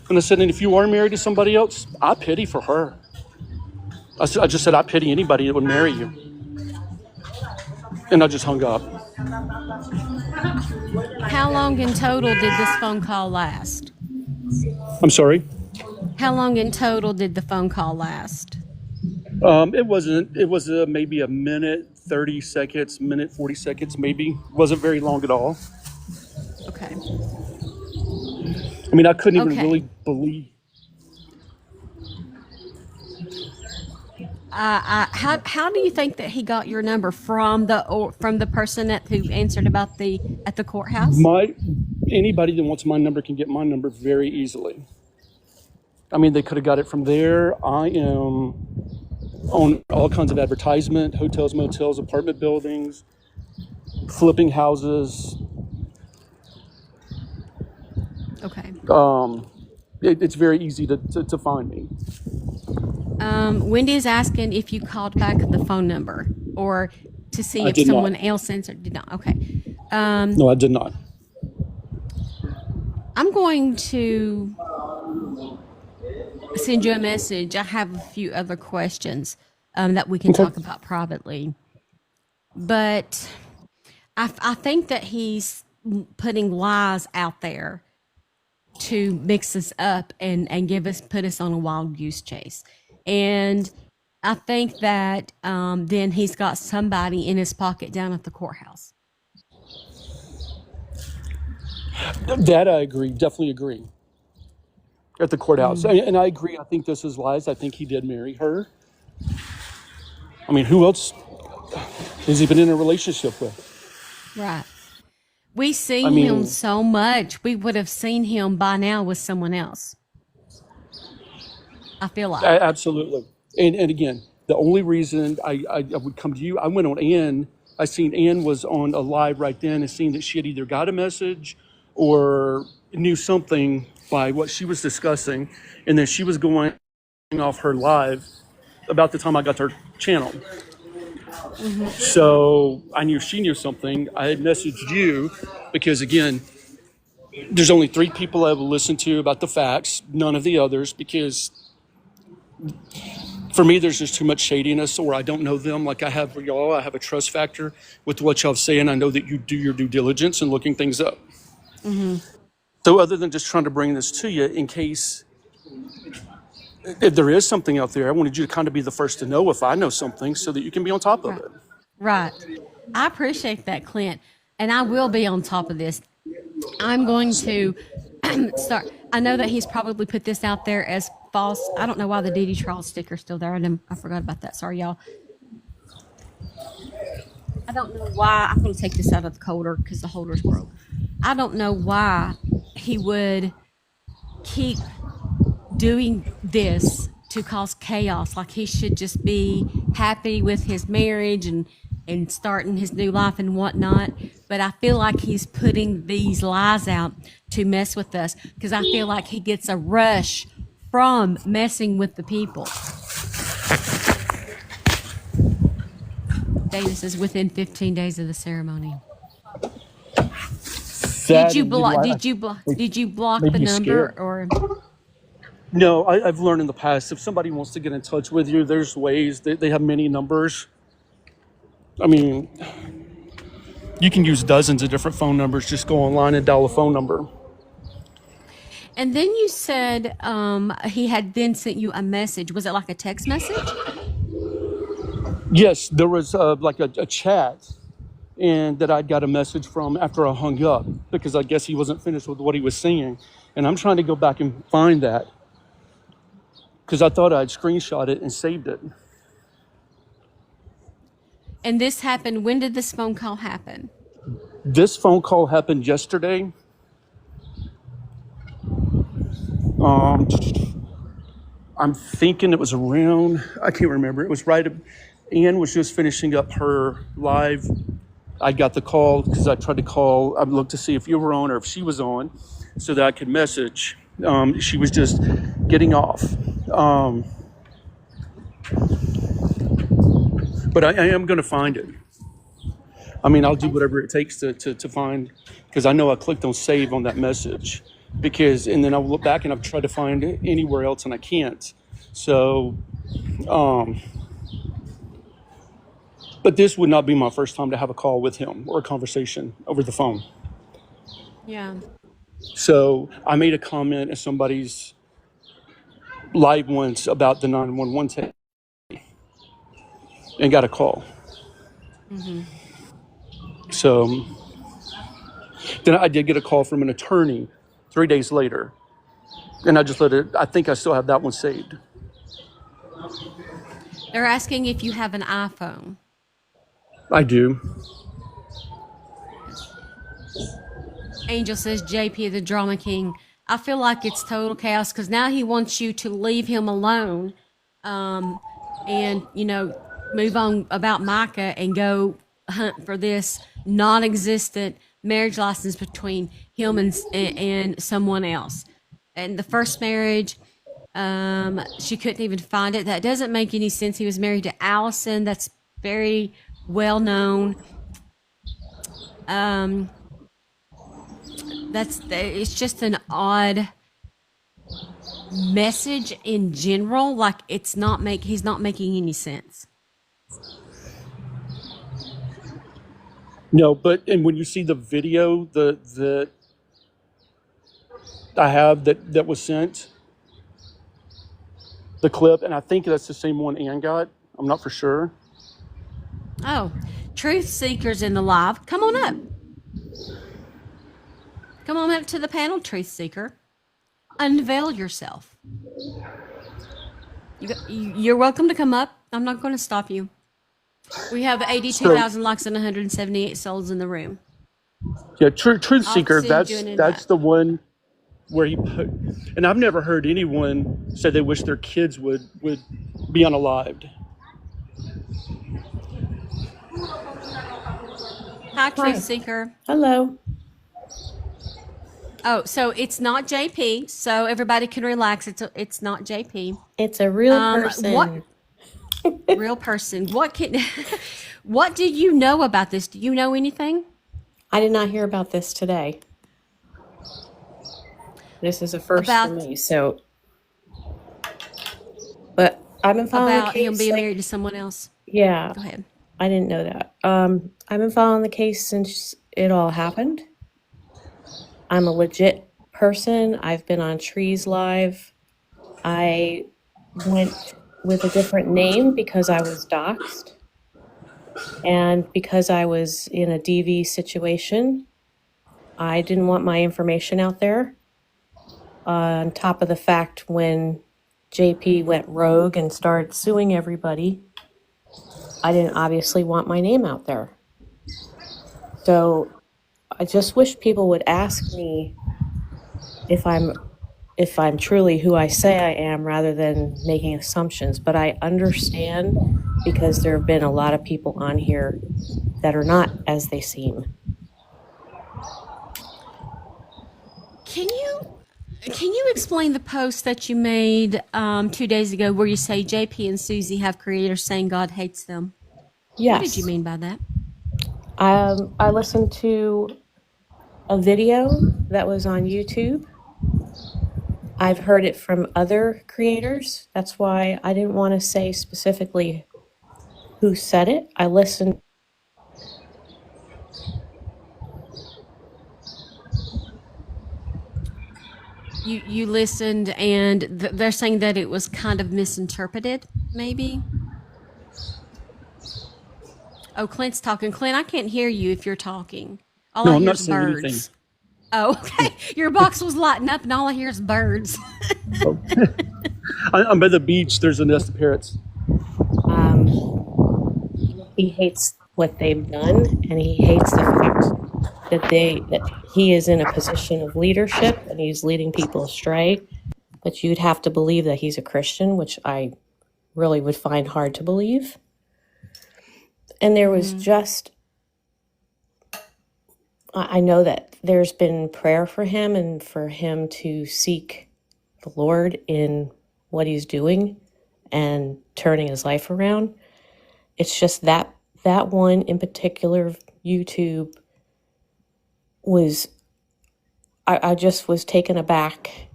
And I said, and if you are married to somebody else, I pity for her. I just said, I pity anybody that would marry you. And I just hung up. How long in total did this phone call last? I'm sorry? How long in total did the phone call last? It was maybe a minute, 30 seconds, minute, 40 seconds, maybe. Wasn't very long at all. Okay. I mean, I couldn't even really believe. How do you think that he got your number from the person who answered at the courthouse? Anybody that wants my number can get my number very easily. I mean, they could have got it from there. I am on all kinds of advertisement, hotels, motels, apartment buildings, flipping houses. Okay. It's very easy to find me. Wendy is asking if you called back the phone number or to see if someone else answered. Did not. Okay. No, I did not. I'm going to send you a message. I have a few other questions that we can talk about privately. But I think that he's putting lies out there to mix us up and put us on a wild goose chase. And I think that then he's got somebody in his pocket down at the courthouse. That I agree, definitely agree. At the courthouse. And I agree, I think this is lies. I think he did marry her. I mean, who else has he been in a relationship with? Right. We see him so much. We would have seen him by now with someone else. I feel like. Absolutely. And again, the only reason I would come to you, I went on Ann. I seen Ann was on a live right then and seen that she had either got a message or knew something by what she was discussing. And then she was going off her live about the time I got to her channel. So I knew she knew something. I had messaged you because, again, there's only 3 people I will listen to about the facts, none of the others, because For me, there's just too much shadiness, or I don't know them like I have for y'all. I have a trust factor with what y'all say, and I know that you do your due diligence in looking things up. So other than just trying to bring this to you in case if there is something out there, I wanted you to kind of be the first to know if I know something so that you can be on top of Right. it. Right. I appreciate that, Clint. And I will be on top of this. I'm going to start. I know that he's probably put this out there as false. I don't know why the DD trial sticker's still there. I forgot about that. Sorry, y'all. I don't know why. I'm going to take this out of the holder because the holder's broke. I don't know why he would keep doing this to cause chaos. Like he should just be happy with his marriage and starting his new life and whatnot. But I feel like he's putting these lies out to mess with us because I feel like he gets a rush from messing with the people. Davis is within 15 days of the ceremony. Did you block? Did you block the number or? No, I've learned in the past if somebody wants to get in touch with you, there's ways. They have many numbers. I mean, you can use dozens of different phone numbers. Just go online and dial a phone number. And then you said he had then sent you a message. Was it like a text message? Yes, there was like a chat, and that I got a message from after I hung up because I guess he wasn't finished with what he was saying. And I'm trying to go back and find that because I thought I'd screenshot it and saved it. And this happened. When did this phone call happen? This phone call happened yesterday. I'm thinking it was around, I can't remember. It was right, Ann was just finishing up her live. I got the call because I tried to call. I looked to see if you were on or if she was on so that I could message. She was just getting off. But I am going to find it. I mean, I'll do whatever it takes to find, because I know I clicked on save on that message. And then I'll look back and I've tried to find it anywhere else and I can't. So, but this would not be my first time to have a call with him or a conversation over the phone. Yeah. So I made a comment at somebody's live once about the 911 tape and got a call. So then I did get a call from an attorney 3 days later, and I just I think I still have that one saved. They're asking if you have an iPhone. I do. Angel says JP the drama king. I feel like it's total chaos because now he wants you to leave him alone, and move on about Mica and go hunt for this non-existent marriage license between him and someone else. And the first marriage, she couldn't even find it. That doesn't make any sense. He was married to Allison. That's very well known. It's just an odd message in general. Like he's not making any sense. No, and when you see the video that I have that was sent, the clip, and I think that's the same one Ann got. I'm not for sure. Oh, Truth Seekers in the live. Come on up. Come on up to the panel, Truth Seeker. Unveil yourself. You're welcome to come up. I'm not going to stop you. We have 82,000 likes and 178 souls in the room. Yeah, Truth Seeker, that's that. the one where he put, and I've never heard anyone say they wish their kids would be unalived. Hi, Truth Seeker. Hello. Oh, so it's not JP, so everybody can relax. It's not JP. It's a real person. What? Real person. What do you know about this? Do you know anything? I did not hear about this today. This is a first for me. So, but I've been following the about him case. being married to someone else? Yeah, Go ahead. I didn't know that. I've been following the case since it all happened. I'm a legit person. I've been on Trees Live. I went with a different name because I was doxxed and because I was in a DV situation. I didn't want my information out there. On top of the fact, when JP went rogue and started suing everybody, I didn't obviously want my name out there. So I just wish people would ask me if I'm truly who I say I am rather than making assumptions. But I understand because there have been a lot of people on here that are not as they seem. Can you explain the post that you made 2 days ago where you say JP and Susie have creators saying God hates them? Yes. What did you mean by that? I listened to a video that was on YouTube. I've heard it from other creators. That's why I didn't want to say specifically who said it. I listened. You listened, and they're saying that it was kind of misinterpreted, maybe? Oh, Clint's talking. Clint, I can't hear you if you're talking. All No, I I'm hear not is saying birds. anything. Oh, okay. Your box was lighting up, and all I hear is birds. I'm by the beach. There's a nest of parrots. He hates what they've done, and he hates the fact that he is in a position of leadership and he's leading people astray. But you'd have to believe that he's a Christian, which I really would find hard to believe. And there was just, I know that there's been prayer for him and for him to seek the Lord in what he's doing and turning his life around. It's just that one in particular YouTube was, I just was taken aback.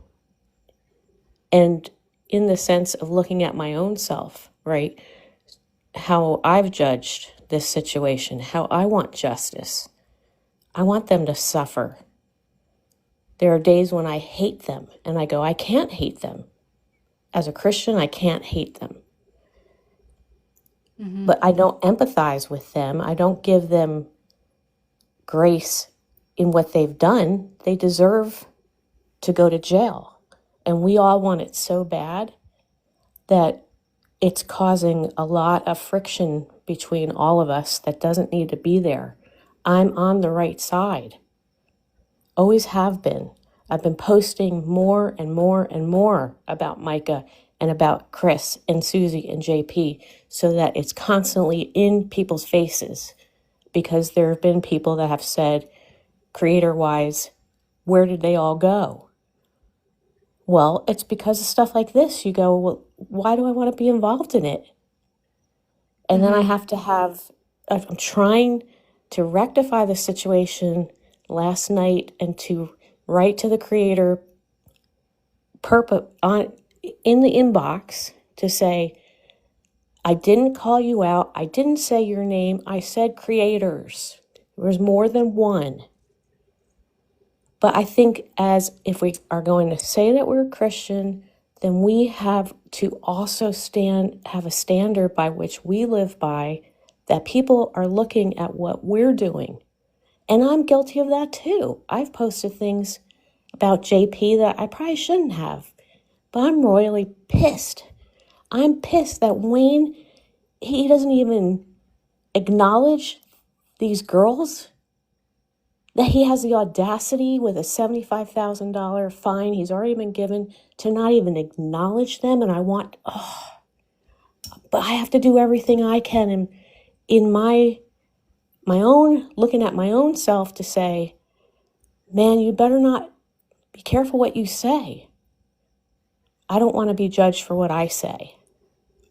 And in the sense of looking at my own self, right? How I've judged this situation, how I want justice. I want them to suffer. There are days when I hate them and I go, I can't hate them. As a Christian, I can't hate them. But I don't empathize with them. I don't give them grace in what they've done. They deserve to go to jail. And we all want it so bad that it's causing a lot of friction between all of us that doesn't need to be there. I'm on the right side. Always have been. I've been posting more and more and more about Mica and about Chris and Suzie and JP so that it's constantly in people's faces, because there have been people that have said, creator-wise, where did they all go? Well, it's because of stuff like this. You go, well, why do I want to be involved in it? And then I have to I'm trying to rectify the situation last night and to write to the creator in the inbox to say, I didn't call you out. I didn't say your name. I said creators. There was more than one. But I think as if we are going to say that we're a Christian, then we have to also have a standard by which we live by, that people are looking at what we're doing. And I'm guilty of that too. I've posted things about JP that I probably shouldn't have, but I'm royally pissed. I'm pissed that Wayne, he doesn't even acknowledge these girls, that he has the audacity with a $75,000 fine he's already been given to not even acknowledge them. And but I have to do everything I can in my own, looking at my own self to say, man, you better not, be careful what you say. I don't want to be judged for what I say.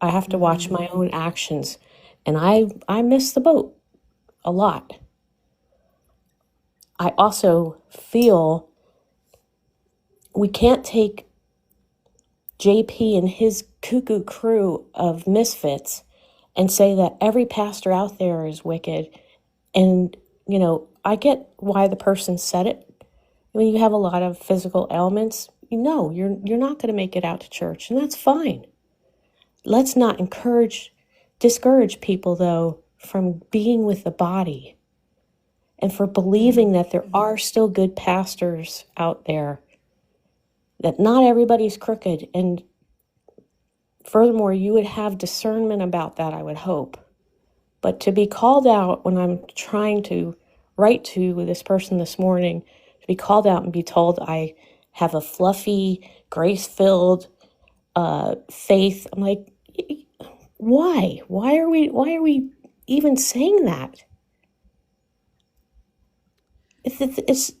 I have to watch my own actions. And I miss the boat a lot. I also feel we can't take JP and his cuckoo crew of misfits and say that every pastor out there is wicked. And, I get why the person said it. When you have a lot of physical ailments, you're not going to make it out to church, and that's fine. Let's not discourage people, though, from being with the body and for believing that there are still good pastors out there, that not everybody's crooked. And furthermore, you would have discernment about that, I would hope. But to be called out when I'm trying to write to this person this morning, to be called out and be told I have a fluffy, grace-filled faith, I'm like, why? Why are we even saying that? It's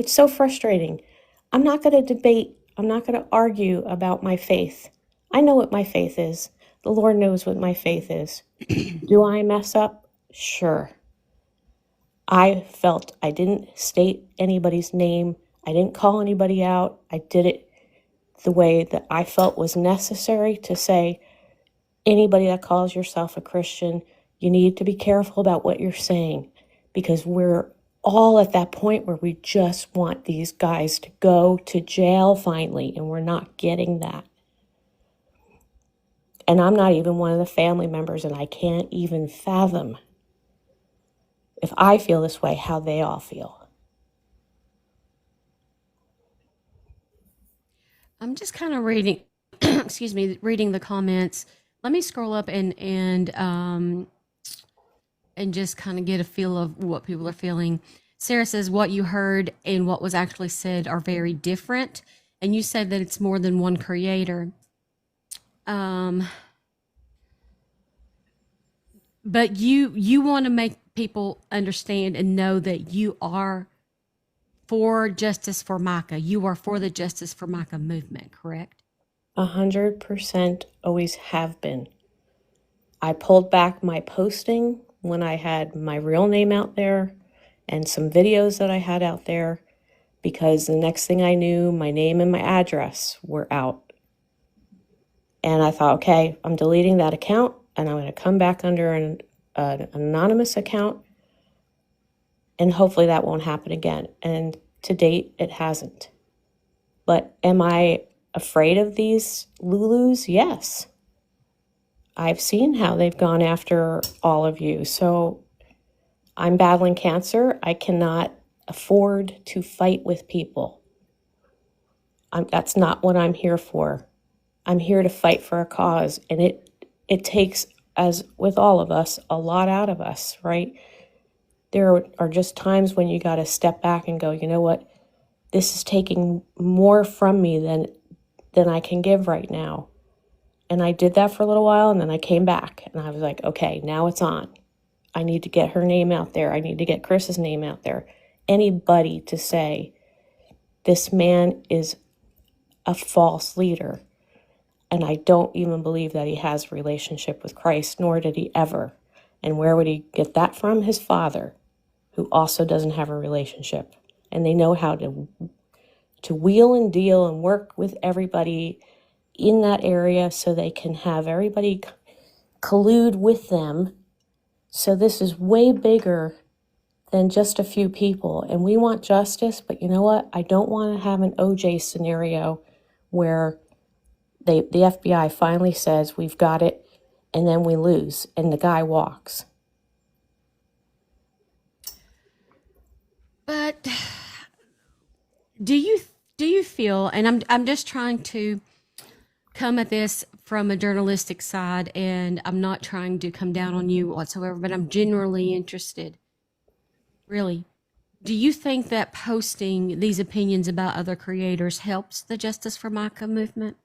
so frustrating. I'm not going to debate. I'm not going to argue about my faith. I know what my faith is. The Lord knows what my faith is. Do I mess up? Sure. I felt I didn't state anybody's name. I didn't call anybody out. I did it the way that I felt was necessary to say, anybody that calls yourself a Christian, you need to be careful about what you're saying, because we're all at that point where we just want these guys to go to jail finally, and we're not getting that. And I'm not even one of the family members, and I can't even fathom, if I feel this way, how they all feel. I'm just kind of reading, reading the comments. Let me scroll up and just kind of get a feel of what people are feeling. Sarah says what you heard and what was actually said are very different, and you said that it's more than one creator. But you want to make people understand and know that you are for justice for Mica. You are for the Justice for Mica movement, correct? 100% always have been. I pulled back my posting when I had my real name out there and some videos that I had out there, because the next thing I knew, my name and my address were out. And I thought, okay, I'm deleting that account and I'm going to come back under an anonymous account, and hopefully that won't happen again. And to date, it hasn't. But am I afraid of these Lulus? Yes. I've seen how they've gone after all of you. So I'm battling cancer. I cannot afford to fight with people. That's not what I'm here for. I'm here to fight for a cause. And it takes, as with all of us, a lot out of us, right? There are just times when you got to step back and go, you know what? This is taking more from me than I can give right now. And I did that for a little while, and then I came back and I was like, okay, now it's on. I need to get her name out there. I need to get Chris's name out there. Anybody to say this man is a false leader, and I don't even believe that he has a relationship with Christ, nor did he ever. And where would he get that from? His father, who also doesn't have a relationship. And they know how to wheel and deal and work with everybody in that area so they can have everybody collude with them. So this is way bigger than just a few people. And we want justice, but you know what? I don't want to have an OJ scenario where the FBI finally says we've got it, and then we lose and the guy walks. But do you feel, and I'm just trying to come at this from a journalistic side, and I'm not trying to come down on you whatsoever, but I'm genuinely interested. Really, do you think that posting these opinions about other creators helps the Justice for Mica movement?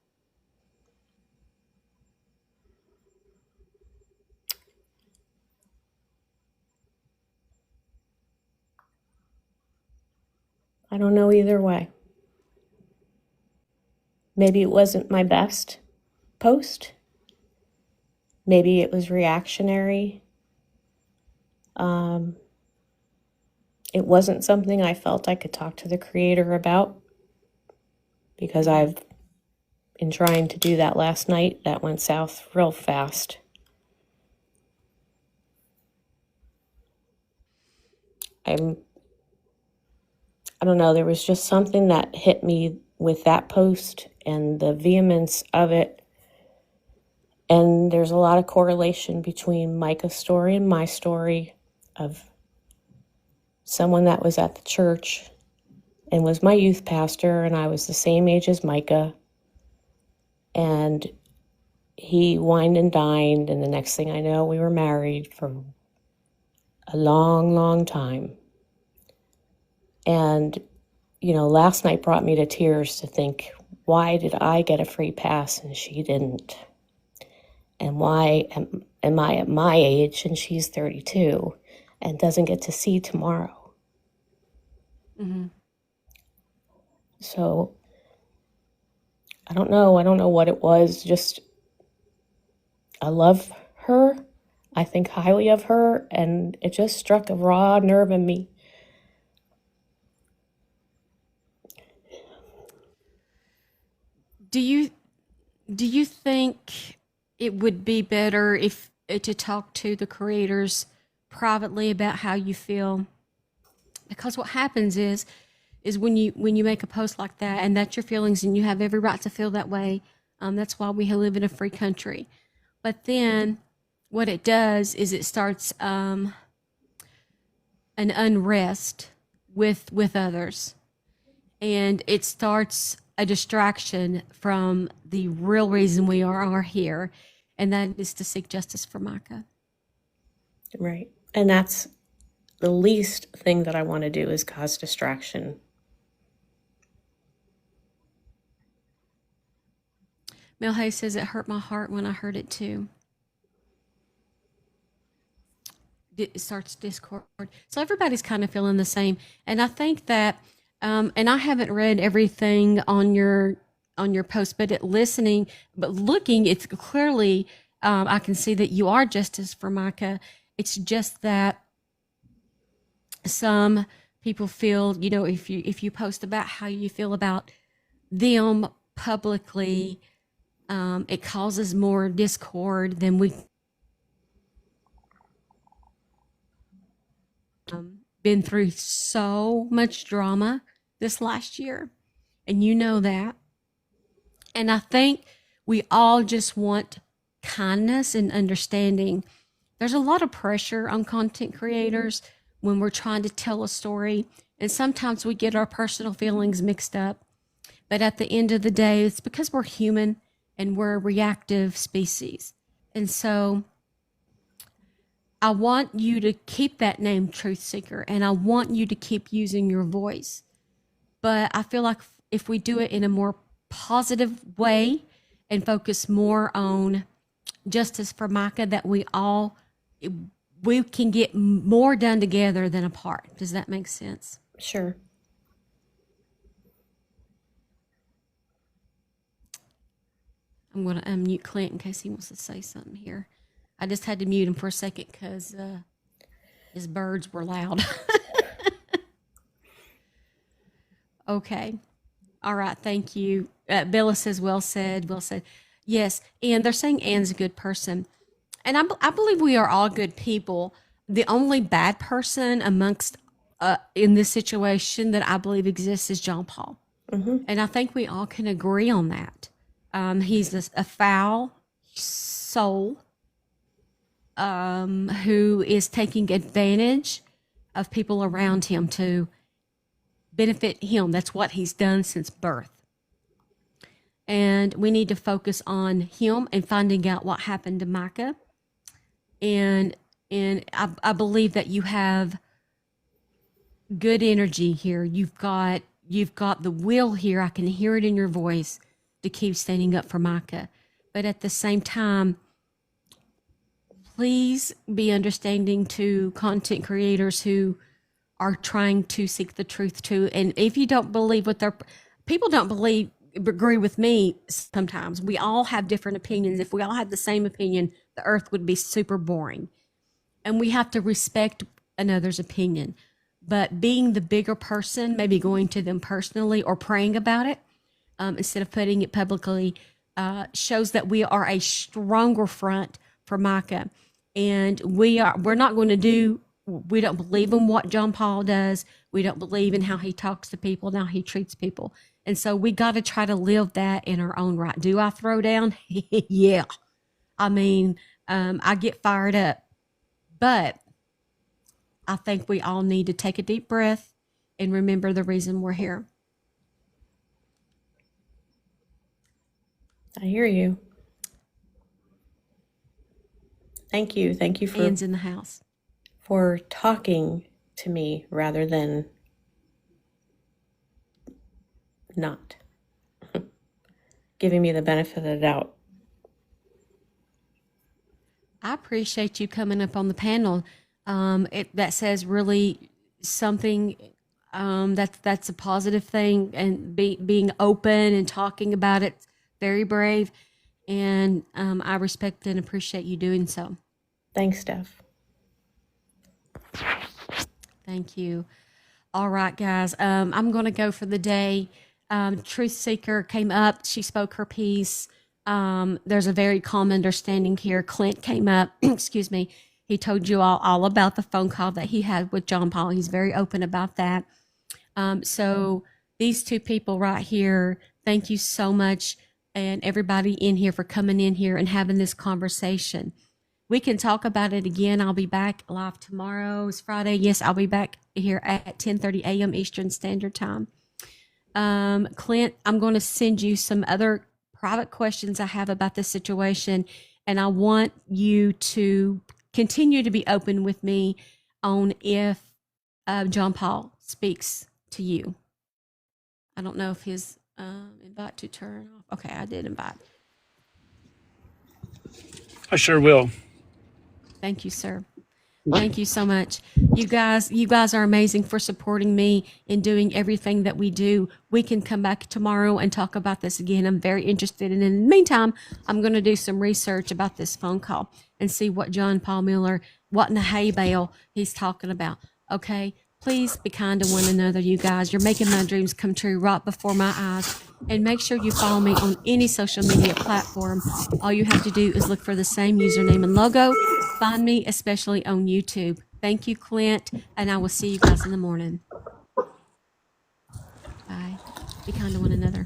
I don't know either way. Maybe it wasn't my best post. Maybe it was reactionary. It wasn't something I felt I could talk to the creator about, because I've in trying to do that last night, that went south real fast. I don't know, there was just something that hit me with that post and the vehemence of it. And there's a lot of correlation between Mica's story and my story of someone that was at the church and was my youth pastor, and I was the same age as Mica. And he wined and dined, and the next thing I know, we were married for a long, long time. And, you know, last night brought me to tears to think, why did I get a free pass and she didn't? And why am I at my age and she's 32 and doesn't get to see tomorrow? Mm-hmm. So I don't know what it was. Just, I love her. I think highly of her, and it just struck a raw nerve in me. Do you think it would be better if to talk to the creators privately about how you feel? Because what happens is when you make a post like that, and that's your feelings, and you have every right to feel that way. That's why we live in a free country. But then what it does is it starts an unrest with others, and it starts a distraction from the real reason we are here, and that is to seek justice for Mica. Right. And that's the least thing that I want to do, is cause distraction. Mel Hay says it hurt my heart when I heard it too. It starts discord. So everybody's kind of feeling the same. And I think that, and I haven't read everything on your post, but looking, it's clearly, I can see that you are justice for Mica. It's just that some people feel, you know, if you post about how you feel about them publicly, it causes more discord than we been through so much drama this last year, and you know that. And I think we all just want kindness and understanding. There's a lot of pressure on content creators when we're trying to tell a story, and sometimes we get our personal feelings mixed up. But at the end of the day, it's because we're human and we're a reactive species. And so I want you to keep that name, Truth Seeker, and I want you to keep using your voice. But I feel like if we do it in a more positive way and focus more on justice for Mica, that we can get more done together than apart. Does that make sense? Sure. I'm going to unmute Clint in case he wants to say something here. I just had to mute him for a second because his birds were loud. Okay. All right. Thank you. Bella says, well said. Well said. Yes. And they're saying Anne's a good person. And I believe we are all good people. The only bad person amongst in this situation that I believe exists is John Paul. Mm-hmm. And I think we all can agree on that. He's a foul soul who is taking advantage of people around him to benefit him. That's what he's done since birth. And we need to focus on him and finding out what happened to Mica. And I believe that you have good energy here. You've got the will here. I can hear it in your voice to keep standing up for Mica. But at the same time, please be understanding to content creators who are trying to seek the truth too. And if you don't believe what people don't agree with me sometimes. We all have different opinions. If we all had the same opinion, the earth would be super boring. And we have to respect another's opinion. But being the bigger person, maybe going to them personally or praying about it, instead of putting it publicly, shows that we are a stronger front for Mica. And we're not going to do, we don't believe in what John Paul does. We don't believe in how he talks to people, and how he treats people. And so we got to try to live that in our own right. Do I throw down? Yeah. I mean, I get fired up, but I think we all need to take a deep breath and remember the reason we're here. I hear you. Thank you. Thank you Hands in the house. for talking to me rather than not giving me the benefit of the doubt. I appreciate you coming up on the panel. That says really something, that's a positive thing, and being open and talking about it, very brave. And I respect and appreciate you doing so. Thanks, Steph. Thank you. All right, guys. I'm going to go for the day. Truth Seeker came up. She spoke her piece. There's a very calm understanding here. Clint came up. Excuse me. He told you all about the phone call that he had with John Paul. He's very open about that. So these two people right here, thank you so much. And everybody in here for coming in here and having this conversation. We can talk about it again. I'll be back live tomorrow. It's Friday. Yes, I'll be back here at 10:30 a.m. Eastern Standard Time. Clint, I'm going to send you some other private questions I have about this situation, and I want you to continue to be open with me on if John Paul speaks to you. I don't know if his invite to turn off. Okay, I did invite. I sure will. Thank you, sir. Thank you so much. You guys are amazing for supporting me in doing everything that we do. We can come back tomorrow and talk about this again. I'm very interested. And in the meantime, I'm going to do some research about this phone call and see what John Paul Miller, what in the hay bale he's talking about. Okay? Please be kind to one another, you guys. You're making my dreams come true right before my eyes. And make sure you follow me on any social media platform. All you have to do is look for the same username and logo. Find me, especially on YouTube. Thank you, Clint, and I will see you guys in the morning. Bye. Be kind to one another.